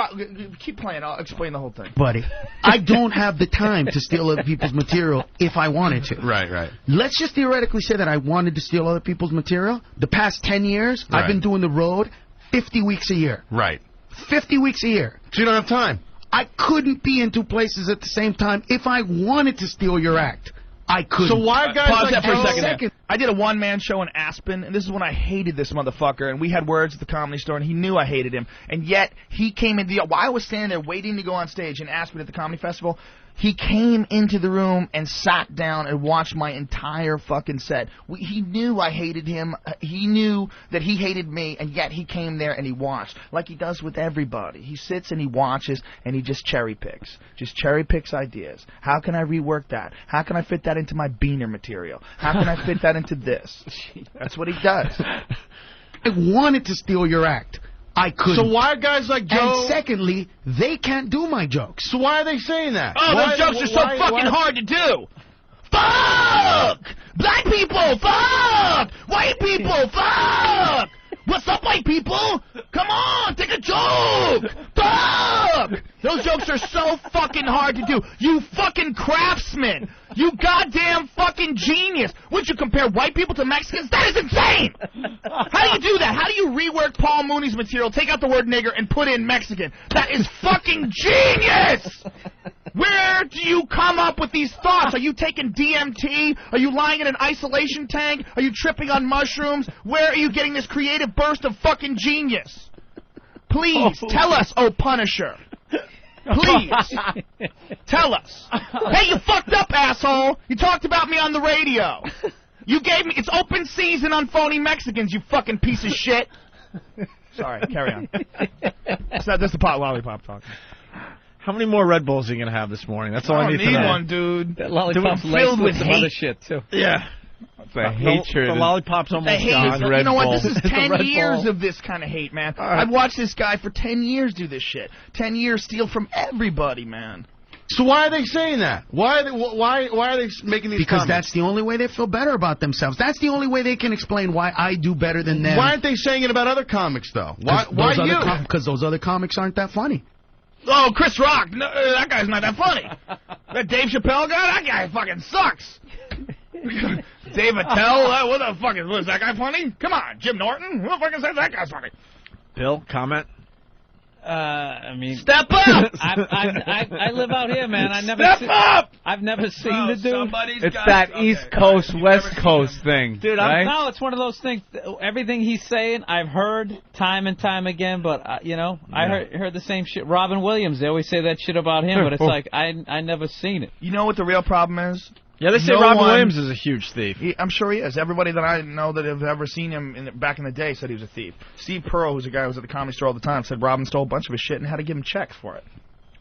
S3: keep playing. I'll explain the whole thing.
S6: Buddy, I don't have the time to steal other people's material if I wanted to.
S7: Right.
S6: Let's just theoretically say that I wanted to steal other people's material. The past 10 years, I've been doing the road 50 weeks a year.
S7: Right.
S6: 50 weeks a year.
S7: So you don't have time.
S6: I couldn't be in two places at the same time if I wanted to steal your act. I couldn't.
S7: So why guys
S3: Pause
S7: like
S3: that for
S7: Joe?
S3: a second. I did a one-man show in Aspen, and this is when I hated this motherfucker, and we had words at the Comedy Store, and he knew I hated him, and yet he came in. While I was standing there waiting to go on stage in Aspen at the Comedy Festival, he came into the room and sat down and watched my entire fucking set. He knew I hated him. He knew that he hated me, and yet he came there and he watched, like he does with everybody. He sits and he watches, and he just cherry picks. Just cherry picks ideas. How can I rework that? How can I fit that into my Beaner material? How can I fit that into this? That's what he does.
S6: I wanted to steal your act. I couldn't.
S7: So why guys like Joe...
S6: And secondly, they can't do my jokes.
S7: So why are they saying that?
S3: Oh, those jokes are so fucking hard to do. Fuck! Black people, fuck! White people, fuck! What's up, white people? Come on, take a joke! Fuck! Those jokes are so fucking hard to do. You fucking craftsman! You goddamn fucking genius! Would you compare white people to Mexicans? That is insane! How do you do that? How do you rework Paul Mooney's material, take out the word nigger, and put in Mexican? That is fucking genius! Where do you come up with these thoughts? Are you taking DMT? Are you lying in an isolation tank? Are you tripping on mushrooms? Where are you getting this creative burst of fucking genius? Please, tell us, oh Punisher. Please, tell us. Hey, you fucked up, asshole. You talked about me on the radio. You gave me, it's open season on phony Mexicans, you fucking piece of shit. Sorry, carry on. That's the pot lollipop talk.
S2: How many more Red Bulls are you going to have this morning? That's all I need to know.
S3: I don't need one, dude.
S4: That lollipop's
S3: filled with
S4: some
S3: hate.
S4: other shit, too.
S2: Yeah.
S1: The hatred.
S2: The lollipop's almost gone.
S3: You know what? This is
S2: The
S3: 10
S2: Red
S3: years
S2: Bull.
S3: of this kind of hate, man. I've watched this guy for 10 years do this shit. 10 years steal from everybody, man.
S7: So why are they saying that? Why are they making these
S6: Because
S7: comments?
S6: that's the only way they feel better about themselves. That's the only way they can explain why I do better than them.
S7: Why aren't they saying it about other comics, though? Why you?
S6: Because those other comics aren't that funny.
S3: Oh, Chris Rock. No, that guy's not that funny. That Dave Chappelle guy, that guy fucking sucks. Dave Attell, what the fuck is that guy funny? Come on, Jim Norton? Who the fuck says that guy's funny?
S2: Bill, comment?
S4: I mean,
S3: step up.
S4: I live out here, man. I've never seen the dude.
S1: It's that East Coast, West Coast thing,
S4: dude.
S1: Right?
S4: No, it's one of those things. Everything he's saying, I've heard time and time again. But I heard the same shit. Robin Williams, they always say that shit about him, but it's like I never seen it.
S3: You know what the real problem is?
S2: Yeah, they say Robin Williams is a huge thief.
S3: I'm sure he is. Everybody that I know that have ever seen him back in the day said he was a thief. Steve Pearl, who's a guy who was at the Comedy Store all the time, said Robin stole a bunch of his shit and had to give him checks for it.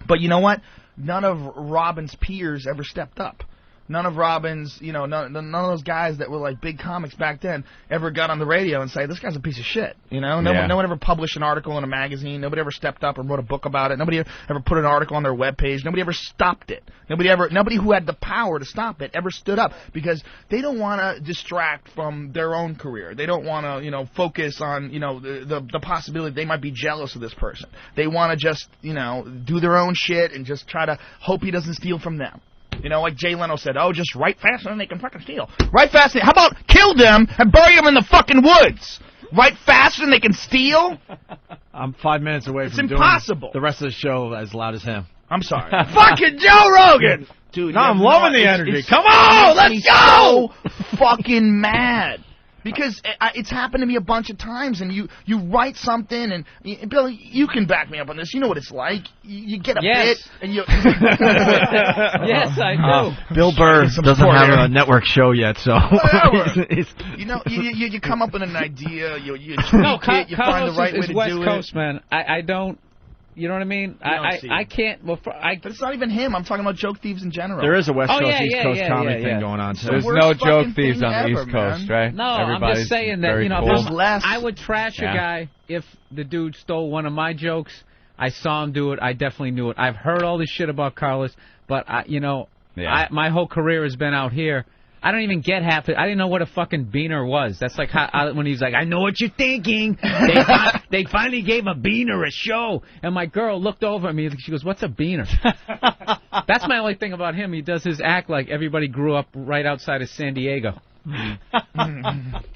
S3: But you know what? None of Robin's peers ever stepped up. None of Robin's, none of those guys that were like big comics back then ever got on the radio and say, this guy's a piece of shit. No one ever published an article in a magazine. Nobody ever stepped up and wrote a book about it. Nobody ever put an article on their webpage. Nobody ever stopped it. Nobody who had the power to stop it ever stood up because they don't want to distract from their own career. They don't want to, focus on, the possibility they might be jealous of this person. They want to just, do their own shit and just try to hope he doesn't steal from them. Like Jay Leno said, just write faster than they can fucking steal. Write faster. How about kill them and bury them in the fucking woods? Write faster than they can steal?
S2: I'm 5 minutes away from
S3: impossible.
S2: Doing the rest of the show as loud as him.
S3: I'm sorry. Fucking Joe Rogan! Dude,
S2: no, I'm loving the energy. Come
S3: on, let's go! So fucking mad. Because it's happened to me a bunch of times, and you write something, and Bill, you can back me up on this. You know what it's like. You get a bit, and you.
S4: Yes, I do.
S2: Bill Burr doesn't have a network show yet, so.
S3: You come up with an idea, you tweak it, you find the right way to do it.
S4: West Coast, man. I don't. You know what I mean? I can't. Well, but
S3: it's not even him. I'm talking about joke thieves in general.
S2: There is a West Coast, East Coast comedy thing going on, too.
S1: There's no joke thieves on the East Coast, right?
S4: No, I'm just saying that,
S1: cool.
S4: I would trash a guy if the dude stole one of my jokes. I saw him do it. I definitely knew it. I've heard all this shit about Carlos, but, my whole career has been out here. I don't even get half it. I didn't know what a fucking beaner was. That's like when he's like, I know what you're thinking. They finally gave a beaner a show. And my girl looked over at me. She goes, what's a beaner? That's my only thing about him. He does his act like everybody grew up right outside of San Diego.
S2: All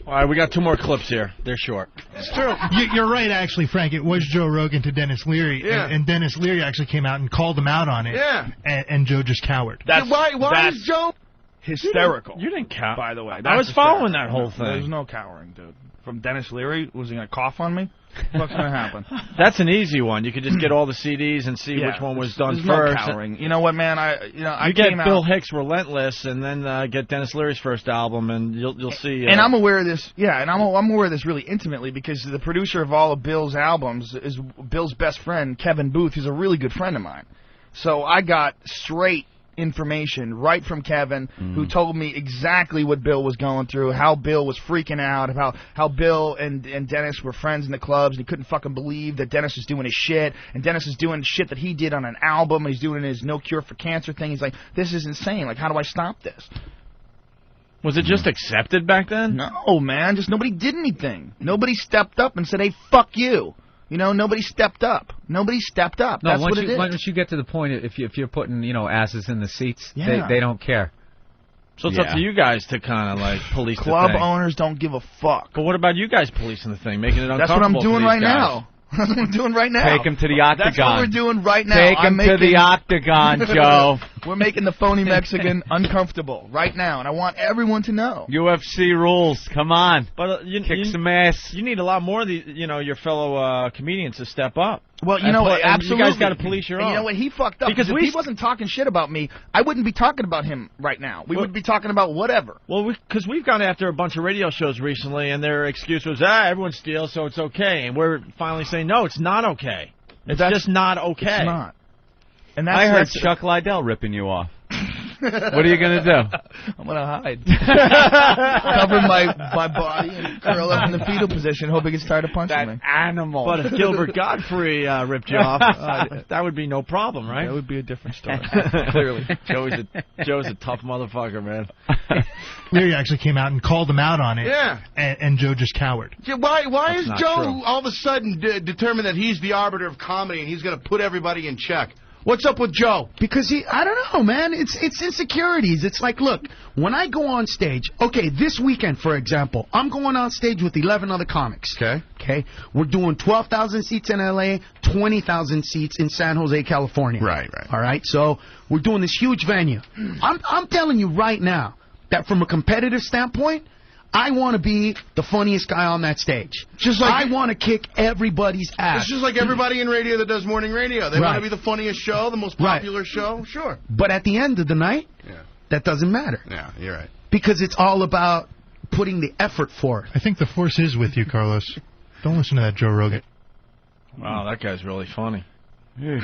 S2: right, we got 2 more clips here. They're short.
S9: It's true. You're right, actually, Frank. It was Joe Rogan to Dennis Leary, and Dennis Leary actually came out and called him out on it.
S7: Yeah.
S9: And Joe just cowered.
S7: Why is Joe
S3: hysterical?
S2: You didn't cower.
S3: By the way,
S2: I was following that whole thing.
S3: There's no cowering, dude. From Dennis Leary, was he gonna cough on me? What's gonna happen?
S2: That's an easy one. You could just get all the CDs and see which one was done first.
S3: No cowering. You know what, man? I
S2: get Bill Hicks' Relentless, and then get Dennis Leary's first album, and you'll see.
S3: And I'm aware of this. Yeah, and I'm aware of this really intimately because the producer of all of Bill's albums is Bill's best friend, Kevin Booth, who's a really good friend of mine. So I got straight information right from Kevin, who told me exactly what Bill was going through, how Bill was freaking out, about how Bill and Dennis were friends in the clubs, and he couldn't fucking believe that Dennis was doing his shit, and Dennis is doing shit that he did on an album, and he's doing his No Cure for Cancer thing. He's like, this is insane. Like, how do I stop this?
S2: Was it just accepted back then?
S3: No, man. Just nobody did anything. Nobody stepped up and said, hey, fuck you. Nobody stepped up. Nobody stepped up.
S4: No,
S3: that's what it is.
S4: Once you get to the point, if you're putting, asses in the seats, they don't care.
S2: So it's up to you guys to kind of like police the thing.
S3: Club owners don't give a fuck.
S2: But what about you guys policing the thing, making it uncomfortable?
S3: That's what I'm doing right
S2: guys?
S3: now. That's what I'm doing right now.
S1: Take him to the octagon.
S3: That's what we're doing right now.
S1: Take him to the octagon, Joe.
S3: We're making the phony Mexican uncomfortable right now, and I want everyone to know.
S1: UFC rules. Come on.
S2: But
S1: kick some ass.
S2: You need a lot more of the, your fellow comedians to step up.
S3: Well, absolutely.
S2: You guys got to police your own.
S3: And you know what? He fucked up. Because if he wasn't talking shit about me, I wouldn't be talking about him right now. We would be talking about whatever.
S2: Well, because we've gone after a bunch of radio shows recently, and their excuse was, everyone steals, so it's okay. And we're finally saying, no, it's not okay. It's just not okay.
S3: It's not. And
S1: I heard Chuck Liddell ripping you off. What are you going to do?
S3: I'm going to hide. Cover my body and curl up in the fetal position, hope he gets tired of punching me.
S1: Animal.
S2: But if Gilbert Godfrey ripped you off, that would be no problem, right?
S3: That would be a different story, clearly.
S2: Joe's a tough motherfucker, man.
S9: Leary actually came out and called him out on it.
S7: Yeah.
S9: And Joe just cowered.
S7: Yeah, why is Joe
S2: true.
S7: all of a sudden determined that he's the arbiter of comedy and he's going to put everybody in check?
S6: What's up with Joe? Because I don't know, man. It's insecurities. It's like, look, when I go on stage, okay, this weekend, for example, I'm going on stage with 11 other comics. Okay. We're doing 12,000 seats in L.A., 20,000 seats in San Jose, California.
S7: Right.
S6: All right. So we're doing this huge venue. I'm telling you right now that from a competitive standpoint, I want to be the funniest guy on that stage.
S7: Just like
S6: I want to kick everybody's ass.
S7: It's just like everybody in radio that does morning radio. They want to be the funniest show, the most popular show. Sure.
S6: But at the end of the night, that doesn't matter.
S7: Yeah, you're right.
S6: Because it's all about putting the effort forth.
S9: I think the force is with you, Carlos. Don't listen to that Joe Rogan.
S2: Wow, that guy's really funny. The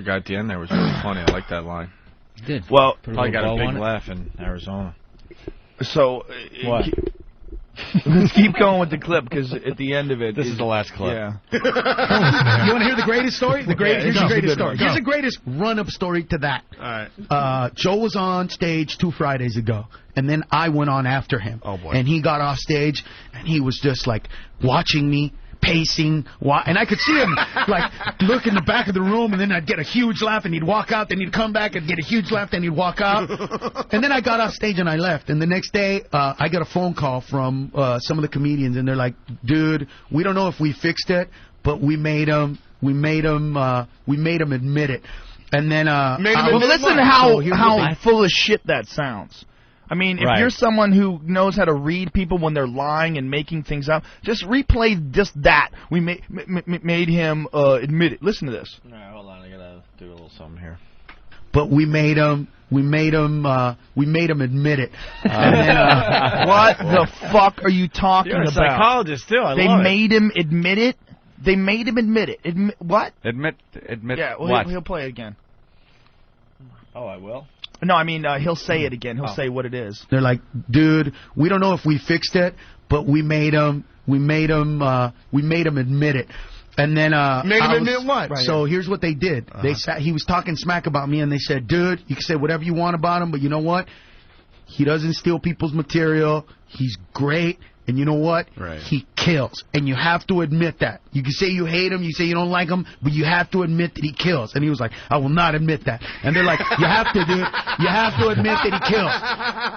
S2: guy at the end there was really funny. I like that line.
S4: He did.
S3: Well,
S2: probably got a big laugh in Arizona.
S3: So,
S2: what?
S3: Let's keep going with the clip because at the end of it,
S2: this is the last clip.
S3: Yeah.
S6: You want to hear the greatest story? Here's the greatest story. Here's the greatest run-up story to that.
S7: All right.
S6: Joe was on stage 2 Fridays ago, and then I went on after him.
S7: Oh boy!
S6: And he got off stage, and he was just like watching me. Pacing, and I could see him like look in the back of the room, and then I'd get a huge laugh, and he'd walk out, then he'd come back and get a huge laugh, then he'd walk out, and then I got off stage and I left. And the next day, I got a phone call from some of the comedians, and they're like, "Dude, we don't know if we fixed it, but we made him admit it." And then,
S3: well, listen to how full of shit that sounds. I mean, if you're someone who knows how to read people when they're lying and making things up, just replay just that. We made him admit it. Listen to this.
S2: All right, hold on. I gotta do a little something here.
S6: But we made him admit it.
S3: What the fuck are you talking
S2: You're a
S3: about?
S2: psychologist too.
S3: They made him admit it. They made him admit it. What?
S1: Admit.
S3: Yeah. Well,
S1: what?
S3: He'll play it again.
S2: Oh, I will.
S3: No, I mean he'll say it again. He'll say what it is.
S6: They're like, "Dude, we don't know if we fixed it, but we made him admit it." And then
S7: made him admit what?
S6: Right, so here's what they did. He was talking smack about me, and they said, "Dude, you can say whatever you want about him, but you know what? He doesn't steal people's material. He's great." And you know what?
S7: Right.
S6: He kills. And you have to admit that. You can say you hate him, you say you don't like him, but you have to admit that he kills. And he was like, "I will not admit that." And they're like, "You have to, dude. You have to admit that he kills."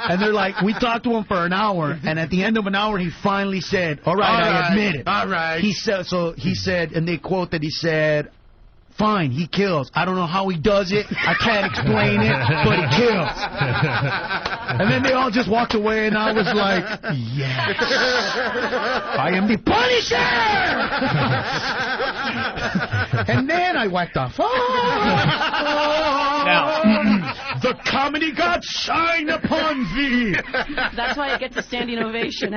S6: And they're like, we talked to him for an hour, and at the end of an hour, he finally said, all right, I admit it.
S7: All right.
S6: He said, and they quote that he said, "Fine, he kills. I don't know how he does it. I can't explain it, but he kills." And then they all just walked away, and I was like, "Yes, I am the Punisher." And then I whacked off. Now, the comedy gods shine upon thee.
S8: That's why it gets a standing ovation.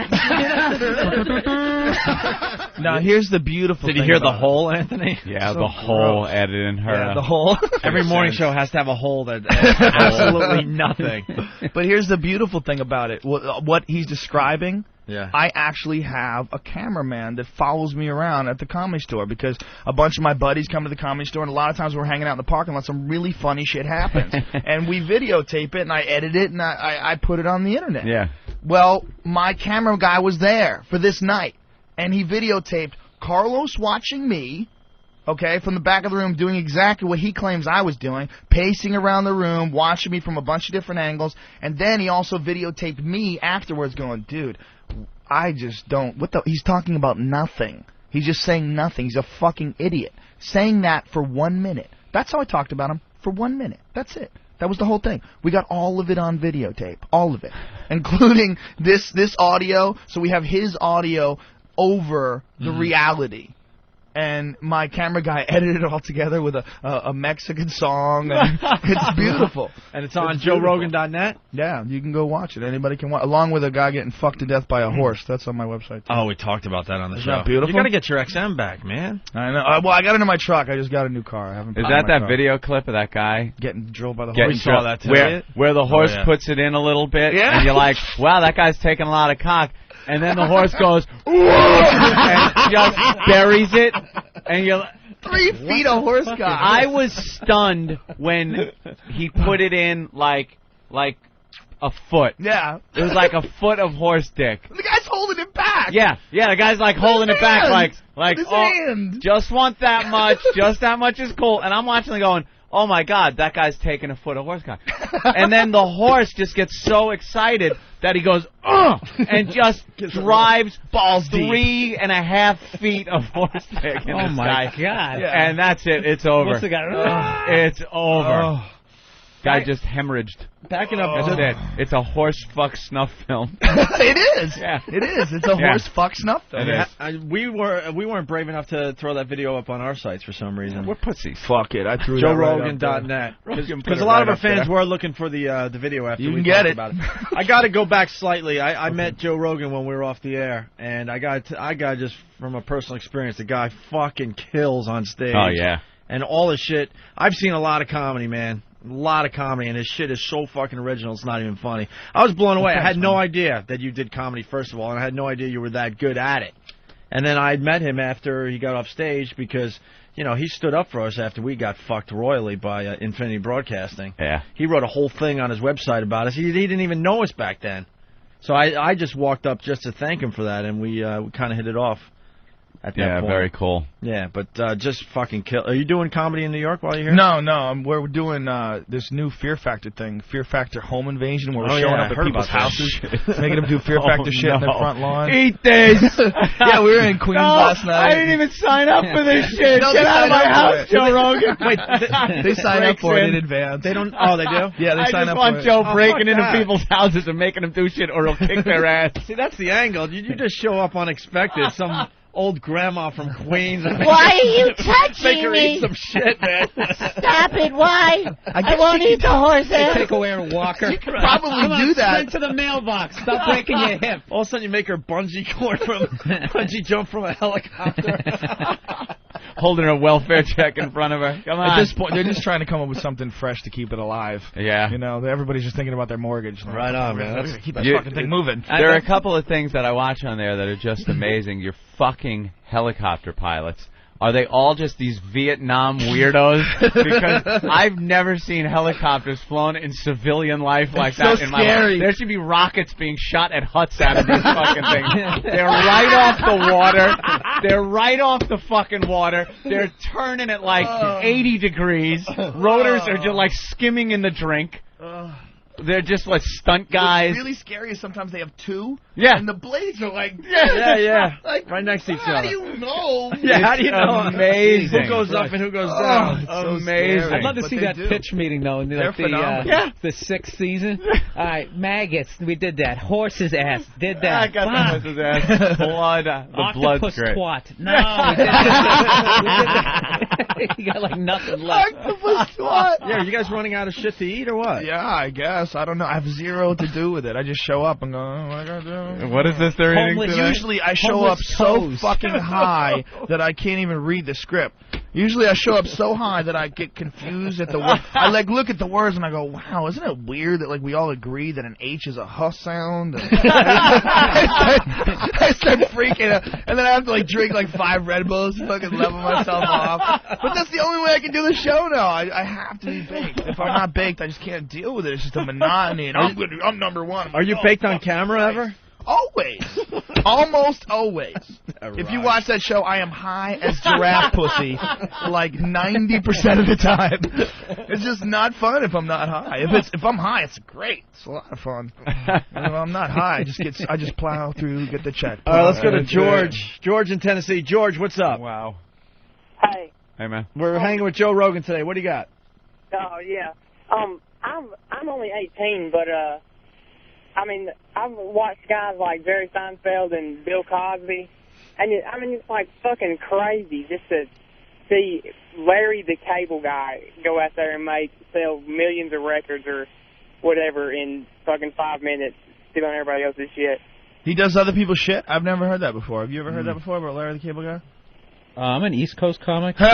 S3: Now, here's the beautiful thing.
S2: Did you hear the whole, Anthony?
S1: Yeah, the whole editing her.
S3: Yeah, the whole.
S2: Every morning show has to have a hole that absolutely nothing.
S3: But here's the beautiful thing about it. What he's describing, I actually have a cameraman that follows me around at the Comedy Store because a bunch of my buddies come to the Comedy Store, and a lot of times we're hanging out in the parking lot, some really funny shit happens. And we videotape it, and I edit it, and I put it on the internet.
S1: Yeah.
S3: Well, my camera guy was there for this night, and he videotaped Carlos watching me, okay, from the back of the room doing exactly what he claims I was doing, pacing around the room, watching me from a bunch of different angles, and then he also videotaped me afterwards going, "Dude, I just don't, he's talking about nothing. He's just saying nothing. He's a fucking idiot." Saying that for 1 minute. That's how I talked about him, for 1 minute. That's it. That was the whole thing. We got all of it on videotape. All of it. Including this audio, so we have his audio over the reality. And my camera guy edited it all together with a Mexican song. And it's beautiful.
S2: And it's on JoeRogan.net?
S3: Yeah, you can go watch it. Anybody can watch. Along with a guy getting fucked to death by a horse. That's on my website, too.
S2: Oh, we talked about that on the show.
S3: Isn't that beautiful?
S2: You got to get your XM back, man.
S3: I know. Well, I got it in my truck. I just got a new car. I haven't.
S1: Is that video clip of that guy
S3: getting drilled by the
S1: getting
S3: horse?
S2: We saw that today.
S1: Where the horse puts it in a little bit,
S3: Yeah.
S1: and you're like, wow, that guy's taking a lot of cock. And then the horse goes, and just buries it, and you're
S3: 3 feet of horse cock.
S1: I was stunned when he put it in like a foot.
S3: Yeah.
S1: It was like a foot of horse dick.
S3: The guy's holding it back.
S1: Yeah, the guy's like holding it back, like
S3: his
S1: oh,
S3: hand.
S1: just want that much, just that much is cool. And I'm watching it going, oh my God, that guy's taking a foot of horse guy. And then the horse just gets so excited that he goes, ugh, and just drives balls 3.5 feet of horse dick in
S4: Oh
S1: this
S4: my
S1: guy.
S4: God.
S1: Yeah. And that's it. It's over.
S4: What's the guy?
S1: It's over.
S3: Oh.
S1: Guy just hemorrhaged.
S2: Backing up.
S1: That's it. It's a horse fuck snuff film.
S3: It is.
S1: Yeah.
S3: It is. It's a horse fuck snuff film.
S1: It is.
S2: We weren't brave enough to throw that video up on our sites for some reason.
S1: We're pussies.
S3: Fuck it. I threw that right up there.
S2: JoeRogan.net.
S1: Rogan put
S2: Because
S1: it
S2: a lot
S1: right
S2: of our
S1: up
S2: fans
S1: there.
S2: were looking for the video after
S3: You
S2: we
S3: can get
S2: talked
S3: it.
S2: about it. I got to go back slightly. I met Joe Rogan when we were off the air, and I got just from a personal experience, the guy fucking kills on stage.
S1: Oh, yeah.
S2: And all his shit. I've seen a lot of comedy, man. A lot of comedy, and his shit is so fucking original, it's not even funny. I was blown away. I had no idea that you did comedy, first of all, and I had no idea you were that good at it. And then I met him after he got off stage because, you know, he stood up for us after we got fucked royally by Infinity Broadcasting.
S1: Yeah.
S2: He wrote a whole thing on his website about us. He didn't even know us back then. So I just walked up just to thank him for that, and we kind of hit it off. At that
S1: Yeah,
S2: point.
S1: very cool.
S2: Yeah, but just fucking kill. Are you doing comedy in New York while you're here?
S3: No. We're doing this new Fear Factor thing, Fear Factor Home Invasion, where we're showing up at people's houses, making them do Fear Factor shit in their front lawn.
S1: Eat this!
S3: Yeah, we were in Queens last night.
S1: I didn't even sign up for this shit.
S3: No,
S1: Get
S3: they
S1: out of
S3: sign
S1: my
S3: up for
S1: house,
S3: it.
S1: Joe Rogan.
S2: Wait,
S3: They sign up for it in advance.
S2: They don't. Oh, they do.
S3: Yeah, they
S1: I
S3: sign
S1: just
S3: up
S1: want
S3: for it.
S1: Joe
S2: Oh,
S1: breaking
S2: fuck
S1: into
S2: that.
S1: people's houses and making them do shit, or he'll kick their ass.
S2: See, that's the angle. You just show up unexpected. Some old grandma from Queens.
S10: Why are you
S2: Make
S10: touching
S2: her
S10: me?
S2: eat some shit, man.
S10: Stop it, why? I won't eat the horse ass.
S4: Take away her walker.
S3: You could probably
S4: Come on,
S3: do that.
S4: sprint to the mailbox. Stop breaking your hip.
S2: All of a sudden, you make her bungee jump from a helicopter.
S1: Holding a welfare check in front of her. Come on.
S3: At this point, they're just trying to come up with something fresh to keep it alive.
S1: Yeah.
S3: You know, everybody's just thinking about their mortgage.
S2: Right on, man.
S3: Let's keep that
S1: You-
S3: fucking thing moving.
S1: There are a couple of things that I watch on there that are just amazing. Your fucking helicopter pilots. Are they all just these Vietnam weirdos? Because I've never seen helicopters flown in civilian life like that in my life. There should be rockets being shot at huts out of these fucking things. They're right off the water. They're right off the fucking water. They're turning at like 80 degrees. Rotors are just like skimming in the drink. They're just like stunt guys.
S3: What's really scary is sometimes they have two.
S1: Yeah.
S3: And the blades are like,
S2: Yeah.
S3: like
S2: Right next to each
S3: how
S2: other.
S3: do you know?
S2: Yeah, how do you know?
S1: Amazing.
S2: Who goes up and who goes down?
S1: Amazing.
S4: I'd love to see that pitch meeting though in like the 6th season. All right, maggots. We did that. Horse's ass. Did that.
S1: I got the horse's ass. Blood. The blood's
S4: Octopus
S1: great.
S4: twat. No. We did that. You got like nothing left.
S3: Octopus twat.
S2: Yeah, you guys running out of shit to eat or what?
S3: Yeah, I guess. I don't know. I have zero to do with it. I just show up and go, oh, what I gotta do?
S1: What is this they're eating
S4: Homeless-
S1: today?
S3: Usually I show up
S4: Homeless
S3: so
S4: toes.
S3: fucking high that I can't even read the script. Usually I show up so high that I get confused at the word. I like look at the words and I go, wow, isn't it weird that like we all agree that an H is a huh sound? And I start freaking out. And then I have to like drink like 5 Red Bulls to fucking level myself off. But that's the only way I can do the show now. I have to be baked. If I'm not baked, I just can't deal with it. It's just a monotony. And I'm number one.
S2: Are you baked on camera ever?
S3: Always. Almost always. If you watch that show, I am high as giraffe pussy like 90% of the time. It's just not fun if I'm not high. If I'm high, it's great. It's a lot of fun. And if I'm not high, I just plow through, get the check.
S2: All right, let's go to George. George in Tennessee. George, what's up?
S1: Wow.
S11: Hey.
S1: Hey, man.
S2: We're hanging with Joe Rogan today. What do you got?
S11: Oh yeah. I'm only 18, but I mean I've watched guys like Jerry Seinfeld and Bill Cosby, and it's like fucking crazy just to see Larry the Cable Guy go out there and sell millions of records or whatever in fucking 5 minutes, stealing everybody else's shit.
S3: He does other people's shit? I've never heard that before. Have you ever heard that before about Larry the Cable Guy?
S4: I'm an East Coast comic.
S3: Oh,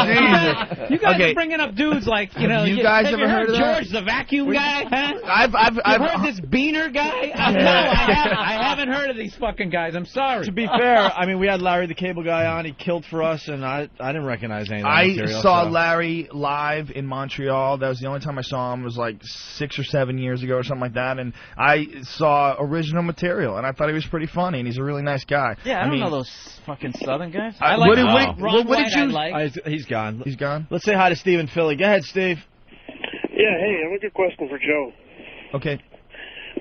S3: Jesus.
S4: You guys
S3: Okay.
S4: are bringing up dudes like, you know.
S3: Have you guys
S4: have
S3: ever heard of that?
S4: George the vacuum guy? Huh?
S3: I've
S4: heard this Beaner guy? No, I haven't heard of these fucking guys. I'm sorry.
S2: To be fair, I mean, we had Larry the Cable Guy on. He killed for us, and I didn't recognize any of that
S3: I
S2: material,
S3: saw
S2: so.
S3: Larry live in Montreal. That was the only time I saw him. It was like 6 or 7 years ago or something like that. And I saw original material, and I thought he was pretty funny, and he's a really nice guy.
S12: Yeah, I don't know those fucking
S1: Southern guys?
S2: I
S1: like
S2: what did you? He's gone. He's gone. Let's say hi to Steve in Philly. Go ahead, Steve.
S12: Yeah, hey, I have a good question for Joe.
S2: Okay.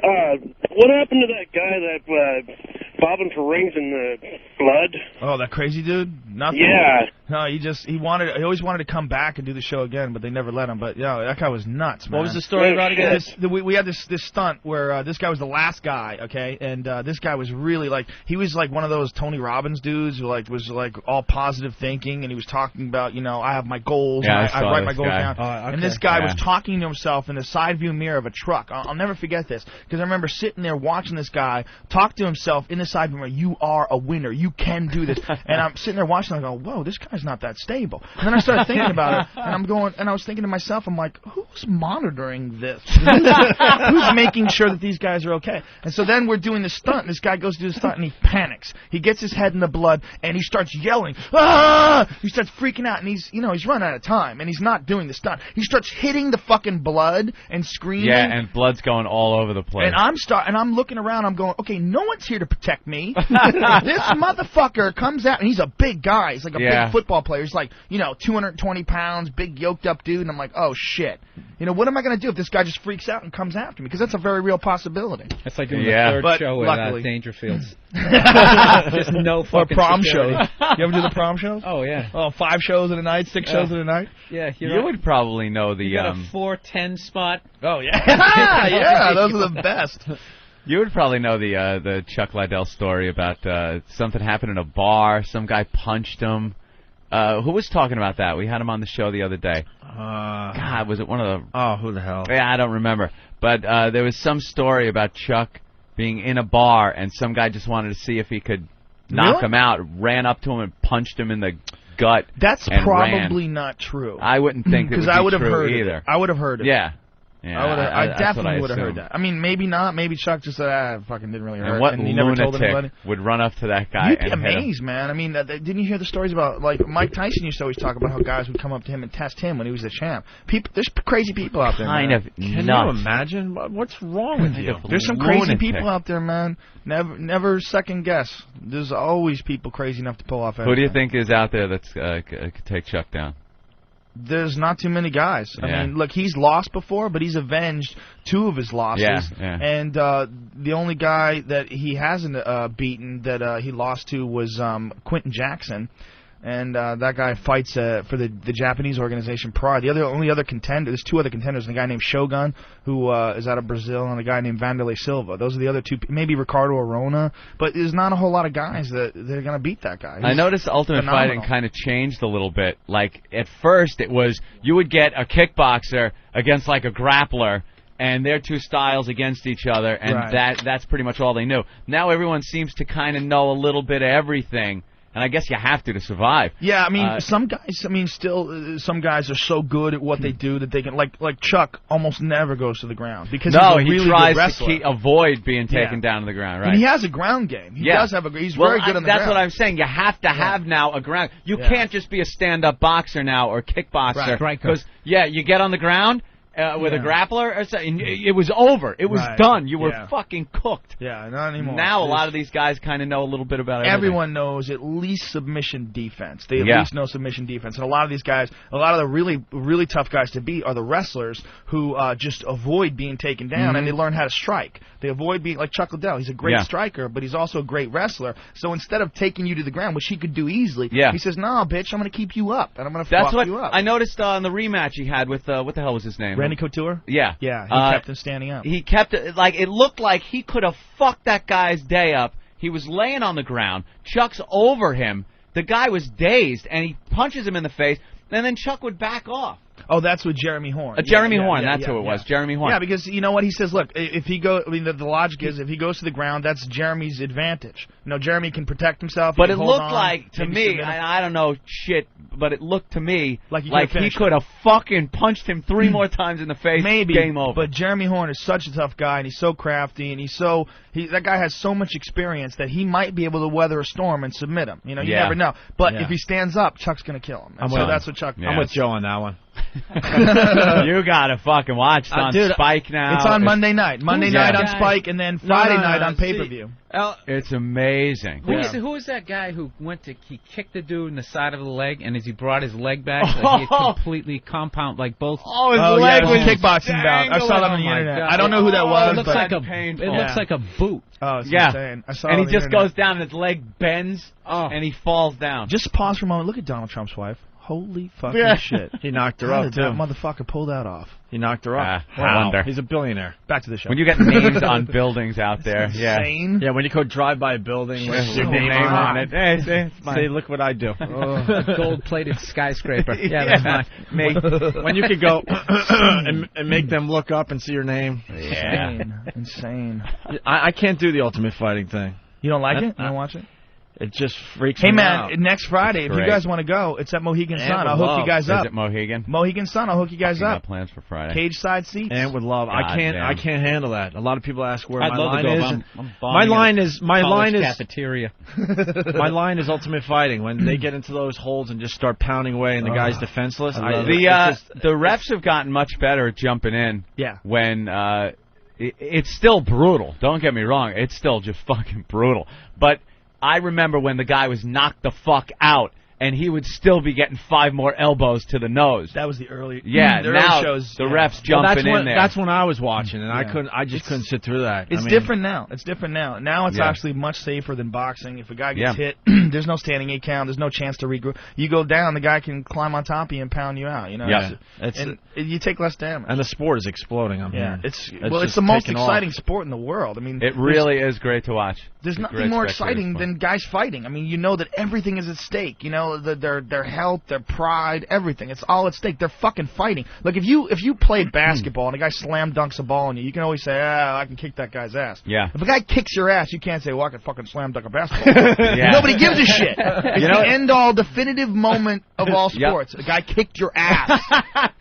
S12: What happened to that guy that bobbing for rings in the blood?
S3: Oh, that crazy dude? Nothing.
S12: Yeah.
S3: No, he always wanted to come back and do the show again, but they never let him. But yeah, that guy was nuts, man.
S2: What was the story about again?
S3: We had this stunt where this guy was the last guy, okay, and this guy was really he was like one of those Tony Robbins dudes who was all positive thinking, and he was talking about, I have my goals,
S1: yeah,
S3: and I write my goals down.
S2: Okay.
S3: And this guy was talking to himself in the side view mirror of a truck. I'll never forget this, because I remember sitting there watching this guy talk to himself in the side view mirror. You are a winner. You can do this. And I'm sitting there watching, and I go, whoa, this guy's not that stable. And then I started thinking about it, and I was thinking to myself, I'm like, who's monitoring this? Who's making sure that these guys are okay? And so then we're doing the stunt, and this guy goes to do the stunt, and he panics. He gets his head in the blood, and he starts yelling, ah! He starts freaking out, and he's run out of time, and he's not doing the stunt. He starts hitting the fucking blood and screaming.
S1: Yeah, and blood's going all over the place.
S3: And I'm looking around, I'm going, okay, no one's here to protect me. This motherfucker comes out, and he's a big guy. He's like a big football player. He's like, 220 pounds, big yoked up dude, and I'm like, oh shit. What am I going to do if this guy just freaks out and comes after me? Because that's a very real possibility.
S4: That's like doing the third show with Dangerfields. Just no fucking
S3: prom
S4: security.
S3: shows. You ever do the prom shows?
S4: Oh, yeah.
S3: Oh, 5 shows in a night, 6 shows in a night?
S4: Yeah.
S1: You would probably know the...
S4: You got a 410 spot.
S3: Oh, yeah. Yeah, those are the best.
S1: You would probably know the Chuck Liddell story about something happened in a bar. Some guy punched him. Who was talking about that? We had him on the show the other day. God, was it one of the...
S2: Oh, who the hell?
S1: Yeah, I don't remember. But there was some story about Chuck being in a bar, and some guy just wanted to see if he could knock him out, ran up to him and punched him in the gut.
S3: That's probably not true.
S1: I wouldn't think that
S3: I would have
S1: heard
S3: either.
S1: It.
S3: I would have heard it.
S1: Yeah.
S3: I definitely would have heard that. I mean, maybe not. Maybe Chuck just said, fucking didn't really hurt.
S1: And what
S3: and he never told
S1: lunatic
S3: anybody.
S1: would run up to that guy?
S3: You'd be amazed, man. I mean, didn't you hear the stories about, like, Mike Tyson used to always talk about how guys would come up to him and test him when he was the champ. There's crazy people out there,
S1: kind
S3: man.
S1: of
S2: Can
S1: nuts.
S2: you imagine? What's wrong with you?
S3: There's some crazy people out there, man. Never second guess. There's always people crazy enough to pull off anything.
S1: Who do you think is out there that's could take Chuck down?
S3: There's not too many guys. I mean, look, he's lost before, but he's avenged 2 of his losses.
S1: Yeah.
S3: And the only guy that he hasn't beaten that he lost to was Quentin Jackson. And that guy fights for the Japanese organization Pride. Only other contender, there's 2 other contenders, a guy named Shogun, who is out of Brazil, and a guy named Vanderlei Silva. Those are the other 2, maybe Ricardo Arona. But there's not a whole lot of guys that they're going to beat that guy.
S1: I noticed Ultimate Fighting kind of changed a little bit. Like, at first it was, you would get a kickboxer against, like, a grappler, and their 2 styles against each other, and that's pretty much all they knew. Now everyone seems to kind of know a little bit of everything. And I guess you have to survive.
S3: Yeah, I mean, some guys. I mean, still, some guys are so good at what they do that they can. Like Chuck almost never goes to the ground because he's a really
S1: tries
S3: good wrestler.
S1: to avoid being taken down to the ground. Right.
S3: And he has a ground game. He does have He's very good on the ground.
S1: That's what I'm saying. You have to have now a ground. You can't just be a stand-up boxer now or kickboxer.
S4: Right.
S1: Because you get on the ground. With a grappler or something, it was over. It was done. You were fucking cooked.
S3: Yeah, not anymore.
S1: Now a lot of these guys kind of know a little bit about everything.
S3: Everyone knows at least submission defense. They at least know submission defense. And a lot of these guys, a lot of the really, really tough guys to beat are the wrestlers who just avoid being taken down, and they learn how to strike. They avoid being, like Chuck Liddell. He's a great striker, but he's also a great wrestler. So instead of taking you to the ground, which he could do easily, he says, no, bitch, I'm going to keep you up, and I'm going to fuck you up.
S1: I noticed on the rematch he had with, what the hell was his name?
S3: Randy Couture?
S1: Yeah.
S3: Yeah, he kept him standing up.
S1: He kept it, like, it looked like he could have fucked that guy's day up. He was laying on the ground. Chuck's over him. The guy was dazed, and he punches him in the face, and then Chuck would back off.
S3: Oh, that's with Jeremy Horn.
S1: Jeremy Horn, that's who it was. Jeremy Horn.
S3: Yeah, because you know what he says. Look, if he go, I mean, the logic is if he goes to the ground, that's Jeremy's advantage. You know, Jeremy can protect himself.
S1: But it looked like to me, I don't know shit, but it looked to me like he could have fucking punched him 3 more times in the face.
S3: Maybe
S1: game over.
S3: But Jeremy Horn is such a tough guy, and he's so crafty, and that guy has so much experience that he might be able to weather a storm and submit him. You know, you never know. But if he stands up, Chuck's gonna kill him. So that's what Chuck.
S2: I'm with Joe on that one.
S1: You gotta fucking watch. It's on Spike now.
S3: It's on Monday night. Monday night on Spike, and then Friday night on pay-per-view.
S1: It's amazing.
S4: Who was that guy who he kicked the dude in the side of the leg, and as he brought his leg back, he had completely compound, like both.
S3: Oh, his leg was kickball bout. I saw that on the internet.
S4: God.
S3: I don't know who that was.
S4: It looks like it looks like a boot.
S3: Oh, it's insane. I saw
S1: and
S3: it
S1: he
S3: on
S1: just
S3: the internet.
S1: goes down, and his leg bends, and he falls down.
S3: Just pause for a moment. Look at Donald Trump's wife. Holy fucking shit.
S2: He knocked her
S3: How
S2: up,
S3: did
S2: too.
S3: that motherfucker pull that off?
S2: He knocked her up.
S1: I wonder.
S2: He's a billionaire.
S3: Back to the show.
S1: When you get names on buildings out there,
S3: insane.
S2: Yeah, when you go drive by a building with your name on it.
S1: Hey, it's fine.
S2: Say, look what I do.
S4: A gold-plated skyscraper. Yeah, that's mine.
S2: When you could go and make them look up and see your name.
S1: Yeah.
S3: Insane.
S2: I can't do the Ultimate Fighting thing.
S3: You don't like it? You don't watch it?
S2: It just freaks
S3: Hey,
S2: me
S3: man,
S2: out.
S3: next Friday, if you guys want to go, it's at Mohegan Sun. I'll hook you guys up.
S1: Is it Mohegan?
S3: Mohegan Sun, I'll hook you guys
S1: Got
S3: up.
S1: plans for Friday.
S3: Cage side seats.
S2: And would love. I can't handle that. A lot of people ask where
S4: I'd
S2: my
S4: love
S2: line
S4: to go.
S2: is.
S4: I'm
S2: My line is
S4: cafeteria.
S2: my line is Ultimate Fighting. When they get into those holes and just start pounding away and the guy's defenseless.
S1: The refs have gotten much better at jumping in.
S3: Yeah.
S1: When it's still brutal. Don't get me wrong. It's still just fucking brutal. But I remember when the guy was knocked the fuck out, and he would still be getting 5 more elbows to the nose.
S3: That was the early.
S1: Yeah,
S3: the
S1: now
S3: early shows,
S1: the refs jumping in there.
S2: That's when I was watching, and I just couldn't sit through that.
S3: It's different now. It's different now. Now it's actually much safer than boxing. If a guy gets hit, there's no standing 8 count. There's no chance to regroup. You go down, the guy can climb on top of you and pound you out. You know.
S1: Yeah.
S3: And you take less damage.
S2: And the sport is exploding.
S3: It's the most exciting sport in the world. I mean,
S1: it really is great to watch.
S3: There's nothing more exciting than guys fighting. I mean, you know that everything is at stake. You know, their health, their pride, everything. It's all at stake. They're fucking fighting. Look, if you played basketball and a guy slam dunks a ball on you, you can always say, I can kick that guy's ass.
S1: Yeah.
S3: If a guy kicks your ass, you can't say, well, I can fucking slam dunk a basketball. Nobody gives a shit. It's the end-all definitive moment of all sports. A guy kicked your ass.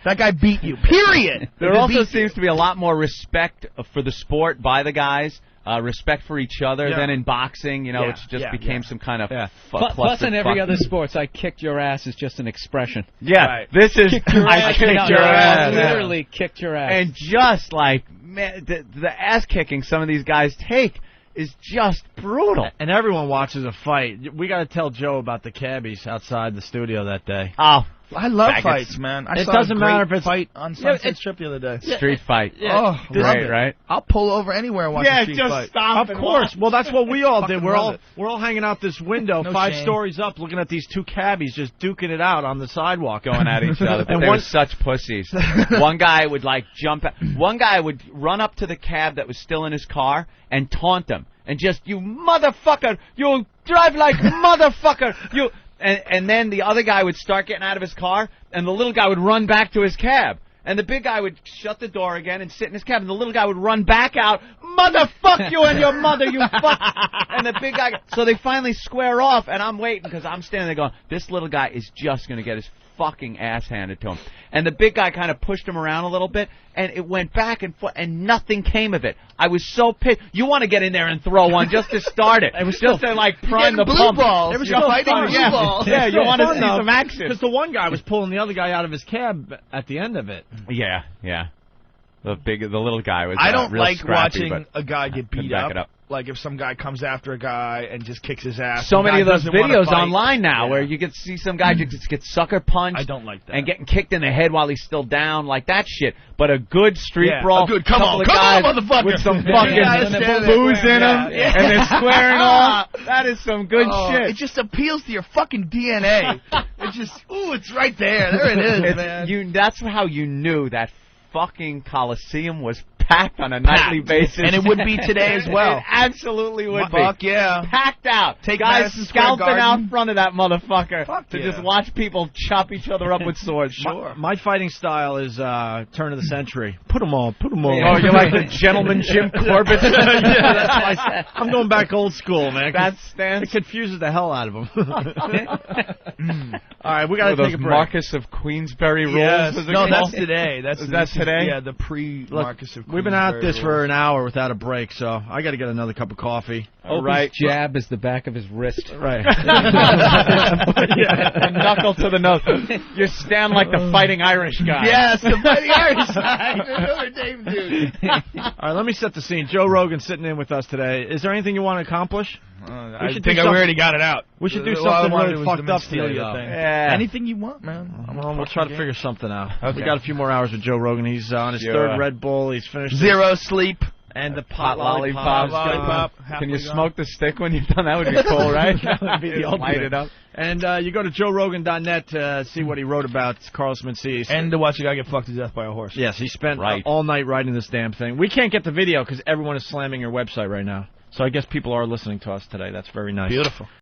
S3: That guy beat you. Period.
S1: There also seems to be a lot more respect for the sport by the guys. Respect for each other than in boxing, which just became some kind of
S4: Plus, in every other sports, I kicked your ass is just an expression.
S1: Yeah,
S3: right.
S1: This is I kicked your ass.
S4: Literally kicked your ass.
S1: And just like, man, the ass kicking some of these guys take is just brutal.
S2: And everyone watches a fight. We got to tell Joe about the cabbies outside the studio that day.
S1: Oh.
S3: I love fights, man.
S2: It doesn't matter if it's
S3: fight on Sunset Strip the other day.
S1: Street fight.
S3: Oh,
S1: great, right?
S3: I'll pull over anywhere and watch a street fight.
S1: Stop.
S2: Of course. Well, that's what we all did. We're
S3: love
S2: all hanging out this window,
S3: No
S2: 5
S3: shame.
S2: stories up, looking at these 2 cabbies just duking it out on the sidewalk,
S1: Going at each other. But
S2: And
S1: they
S2: one-
S1: were such pussies. One guy would jump. One guy would run up to the cab that was still in his car and taunt him and just, you motherfucker, you drive like motherfucker, you. And then the other guy would start getting out of his car, and the little guy would run back to his cab. And the big guy would shut the door again and sit in his cab, and the little guy would run back out, motherfuck you and your mother, you fuck. And the big guy, so they finally square off, and I'm waiting because I'm standing there going, this little guy is just going to get his fucking ass handed to him. And the big guy kind of pushed him around a little bit, and it went back and forth, and nothing came of it. I was so pissed. You want to get in there and throw one just to start it. It was just to prime the pump.
S3: Balls.
S2: It was
S3: You're
S2: still
S3: fighting
S2: fun.
S3: blue balls.
S1: Yeah, you want to see some action.
S2: Because the one guy was pulling the other guy out of his cab at the end of it.
S1: Yeah. The little guy was.
S3: I don't
S1: real
S3: like
S1: scrappy,
S3: watching a guy get beat
S1: back it up.
S3: Like if some guy comes after a guy and just kicks his ass.
S1: So
S3: the
S1: many
S3: guy
S1: of those
S3: doesn't wanna
S1: videos
S3: fight.
S1: online now where you get to see some guy just get sucker punched.
S3: I don't like that.
S1: And getting kicked in the head while he's still down, like that shit. But a good street
S3: Yeah,
S1: brawl,
S3: a good, come
S1: couple
S3: on,
S1: of
S3: come
S1: guys
S3: on, motherfucker.
S1: with some
S3: Yeah,
S1: fucking
S3: stand
S1: booze
S3: there.
S1: in them,
S3: Yeah.
S1: and they're squaring off. That is some good shit.
S3: It just appeals to your fucking DNA. It just, it's right there. There it is, man.
S1: That's how you knew that fucking Coliseum was packed on a nightly basis.
S3: And it would be today as well.
S1: It absolutely would be.
S3: Fuck yeah.
S1: Packed out.
S3: Take
S1: guys
S3: Madison Square
S1: scalping
S3: Garden.
S1: out front of that motherfucker to
S3: yeah.
S1: just watch people chop each other up with swords.
S2: Sure. My fighting style is turn of the century. Put them all.
S1: Oh, you're like the gentleman Jim Corbett?
S2: Yeah, that's I'm going back old school, man.
S1: That stands.
S2: It confuses the hell out of them. All right, we got to take a break.
S1: Marcus of Queensberry rules.
S3: Yes.
S1: was it
S3: No,
S1: called?
S3: that's today. That's
S1: today?
S3: Yeah, the pre-Marcus of Queensberry
S2: We've been at this
S3: rules.
S2: for an hour without a break, so I got to get another cup of coffee.
S4: Opie's jab is the back of his wrist.
S2: Right.
S1: And knuckle to the nose. You stand like the fighting Irish guy.
S2: Yes, the fighting Irish guy. Notre Dame dude. All right, let me set the scene. Joe Rogan sitting in with us today. Is there anything you want to accomplish?
S3: I think I already got it out.
S2: We should do
S3: All I
S2: something
S3: wanted
S2: really
S3: was
S2: fucked
S3: the
S2: up today,
S3: Mysterio
S2: though.
S3: thing.
S2: Yeah.
S3: Anything you want, man.
S2: We'll try to figure something out.
S3: Okay.
S2: We got a few more hours with Joe Rogan. He's on his third Red Bull. He's finished
S3: Zero sleep.
S2: And the
S1: Pot
S2: lollipop's
S1: lollipop.
S2: gone.
S1: Can you smoke the stick when you've done that? Would be cool, right?
S2: That would be the ultimate.
S1: Light it up.
S2: And you go to JoeRogan.net to see what he wrote about Carlos Mencia.
S3: And to watch a guy get fucked to death by a horse.
S2: Yes, he spent all night writing this damn thing. We can't get the video because everyone is slamming your website right now. So I guess people are listening to us today. That's very nice.
S3: Beautiful.